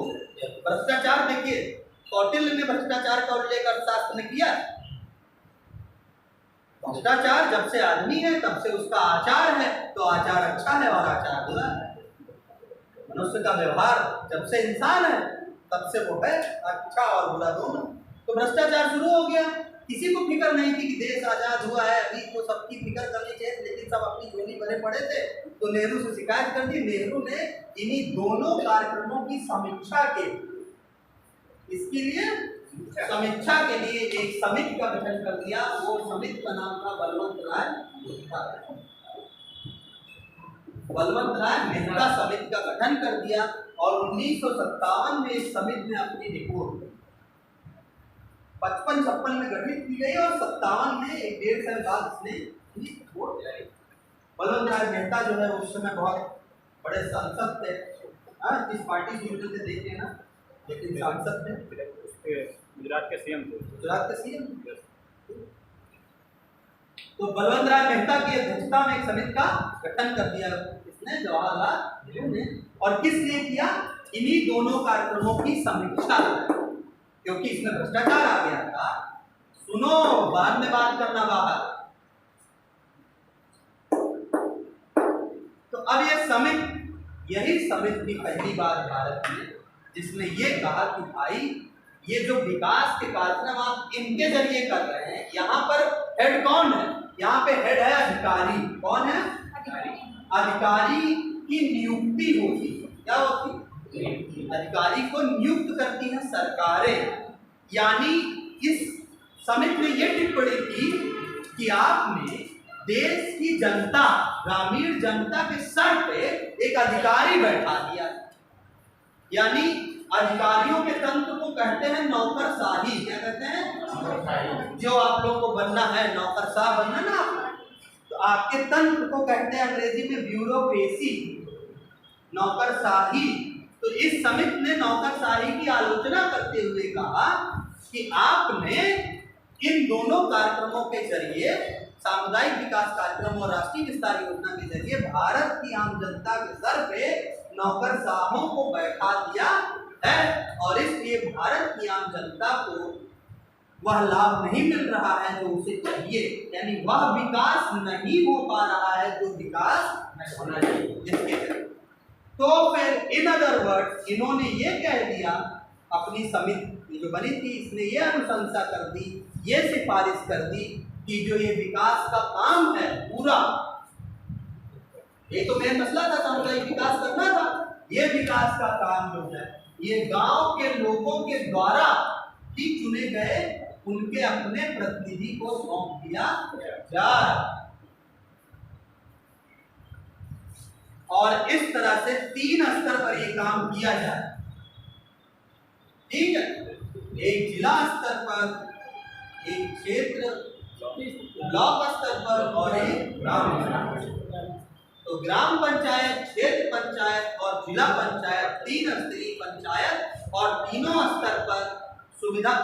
Speaker 1: भ्रष्टाचार देखिए, कौटिल्य ने भ्रष्टाचार का उल्लेख अर्थशास्त्र में किया। भ्रष्टाचार जब से आदमी है तब से उसका आचार है, तो आचार अच्छा है और आचार बुरा है। मनुष्य का व्यवहार जब से इंसान है तब से वो है अच्छा और बुरा दोनों। तो भ्रष्टाचार शुरू हो गया। किसी को फिक्र नहीं थी कि देश आजाद हुआ है, अभी तो सबकी फिक्र करनी चाहिए, लेकिन सब अपनी झोली भरे पड़े थे। तो नेहरू से शिकायत कर दी। नेहरू ने इन्हीं दोनों कार्यक्रमों की समीक्षा के, इसके लिए समीक्षा के लिए एक समिति का गठन कर दिया। वो समिति का नाम था बलवंत राय मेहता। बलवंत राय मेहता समिति का गठन कर दिया और 1957 में इस समिति ने अपनी रिपोर्ट 55-56 में गठित की गई और 57 में 1.5 साल बाद इसने रिपोर्ट जारी। बलवंत राय मेहता जो है उस समय बहुत बड़े सांसद थे, इस पार्टी से जुड़े थे देख लेना, लेकिन सांसद थे,
Speaker 2: गुजरात के सीएम थे।
Speaker 1: गुजरात के सीएम। तो बलवंत राय मेहता की अध्यक्षता में एक समिति का गठन कर दिया इसने, जवाहरलाल नेहरू ने। और किस लिए किया? इन्हीं दोनों कार्यक्रमों की समीक्षा, क्योंकि इसमें भ्रष्टाचार आ गया था। सुनो, बाद में बात करना बाहर। तो अब ये समिति, यही समिति की पहली बार भारत में जिसने ये कहा कि भाई ये जो विकास के कार्यक्रम आप इनके जरिए कर रहे हैं, यहाँ पर हेड कौन है? यहाँ पे हेड है अधिकारी। कौन है? अधिकारी की नियुक्ति होती है। क्या होती? अधिकारी को नियुक्त करती है सरकारें। यानी इस समिति ने यह टिप्पणी की कि आपने देश की जनता, ग्रामीण जनता के सर पे एक अधिकारी बैठा दिया। यानी अधिकारियों के तंत्र को कहते हैं नौकरशाही। क्या कहते हैं? जो आप लोगों को बनना है, नौकरशाह बनना ना आपको, तो आपके तंत्र को कहते हैं अंग्रेजी में ब्यूरोक्रेसी, नौकरशाही। तो इस समिति ने नौकरशाही की आलोचना करते हुए कहा कि आपने इन दोनों कार्यक्रमों के जरिए, सामुदायिक विकास कार्यक्रम और राष्ट्रीय विस्तार योजना के जरिए, भारत की आम जनता के सर पे नौकरशाहों को बैठा दिया है और इसलिए भारत की आम जनता को वह लाभ नहीं मिल रहा है जो उसे चाहिए, यानी वह विकास नहीं हो पा रहा है जो विकास होना चाहिए जिसके जरिए। तो फिर इन अदर वर्ड्स इन्होंने ये कह दिया, अपनी समिति जो बनी थी इसने ये अनुशंसा कर दी, ये सिफारिश कर दी कि जो ये विकास का काम है पूरा, ये तो मेन मसला था, सामुदायिक विकास करना था, ये विकास का काम जो है ये गांव के लोगों के द्वारा ही चुने गए उनके अपने प्रतिनिधि को सौंप दिया जाए और इस तरह से 3 स्तर पर ये काम किया जाए। ठीक है, एक जिला स्तर पर, एक क्षेत्र ब्लॉक स्तर पर और एक ग्राम स्तर पर। तो ग्राम पंचायत, क्षेत्र पंचायत और जिला पंचायत 3 स्तरीय पंचायत और तीनों स्तर पर सुविधा,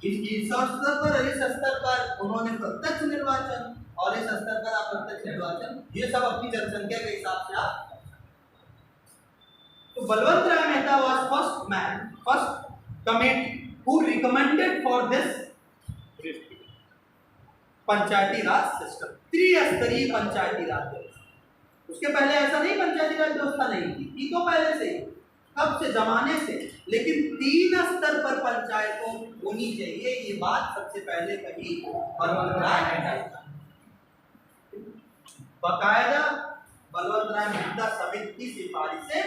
Speaker 1: इस स्तर पर और इस स्तर पर उन्होंने प्रत्यक्ष निर्वाचन और इस स्तर पर अप्रत्यक्ष निर्वाचन, ये सब अपनी जनसंख्या के हिसाब से आप। तो Balwant Rai Mehta was first committee who recommended for this panchayati raj system, त्रिस्तरीय पंचायती राज व्यवस्था। उसके पहले ऐसा नहीं पंचायती राज व्यवस्था नहीं थी तो पहले से, कब से, जमाने से, लेकिन 3 स्तर पर पंचायतों होनी चाहिए, ये बात सबसे पहले कही बलवंत राय मेहता। बाकायदा बलवंत राय मेहता समिति की सिफारिशें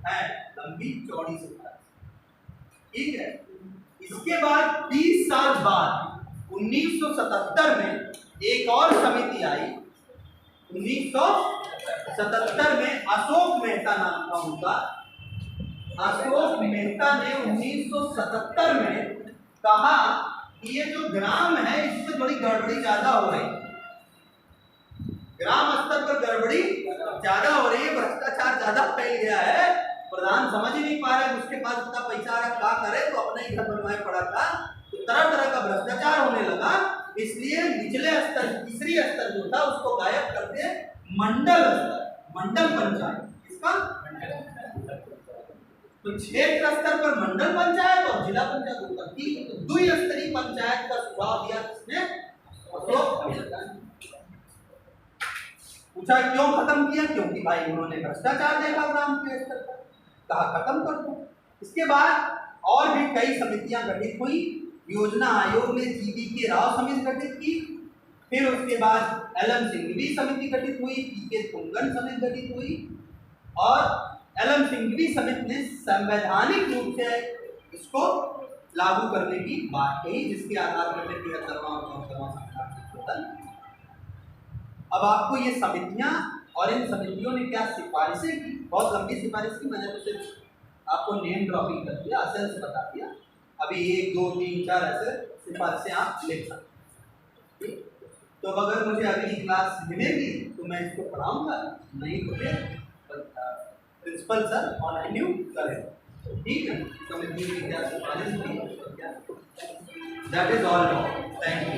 Speaker 1: है, लंबी चौड़ी सिफारिश। ठीक है, इसके बाद 20 साल बाद 1977 में एक और समिति आई। 1977 में अशोक मेहता नाम था उनका। अशोक मेहता ने 1977 में कहा कि ये जो ग्राम है इसमें थोड़ी गड़बड़ी ज्यादा हो रही है, ग्राम स्तर पर गड़बड़ी ज्यादा हो रही है, भ्रष्टाचार ज्यादा फैल गया है, प्रधान समझ ही नहीं पा रहे उसके पास इतना पैसा आ रहा, क्या करे, तो अपने ही घर बनवाए पड़ा था, तो तरह तरह का भ्रष्टाचार होने लगा। इसलिए निचले स्तर, तीसरी स्तर जो था उसको गायब करके मंडल स्तर, मंडल पंचायत, इसका तो क्षेत्र स्तर पर मंडल पंचायत और जिला पंचायत होता थी। तो द्विस्तरीय पंचायत का सुझाव दिया किसने? अशोक मेहता ने। पूछा क्यों खत्म किया? क्योंकि भाई उन्होंने भ्रष्टाचार देखा ग्राम के स्तर पर, कहा खत्म कर दो। इसके बाद और भी कई समितियां गठित हुई। योजना आयोग ने जीवी के राव समिति गठित की, फिर उसके बाद एलएम सिंघवी समिति गठित हुई, पीके तुंगन समिति गठित हुई और एलएम सिंघवी समिति ने संवैधानिक रूप से इसको लागू करने की बात कही, जिसके आधार पर 73वां और 74वां संविधान संशोधन। अब आपको ये समितियां और इन समितियों ने क्या सिफारिशें की, बहुत लंबी सिफारिश की, मैंने तो सिर्फ आपको नेम ड्रॉपिंग कर दिया, असेंस बता दिया। अभी 1, 2, 3, 4 ऐसे सिफारिशें आप लिख सकते। तो अगर मुझे अगली क्लास मिलेगी तो मैं इसको पढ़ाऊंगा, नहीं तो फिर प्रिंसिपल सर ऑनलाइन यू करें। ठीक है, समिति की क्या सिफारिश थी, that is all. Thank you.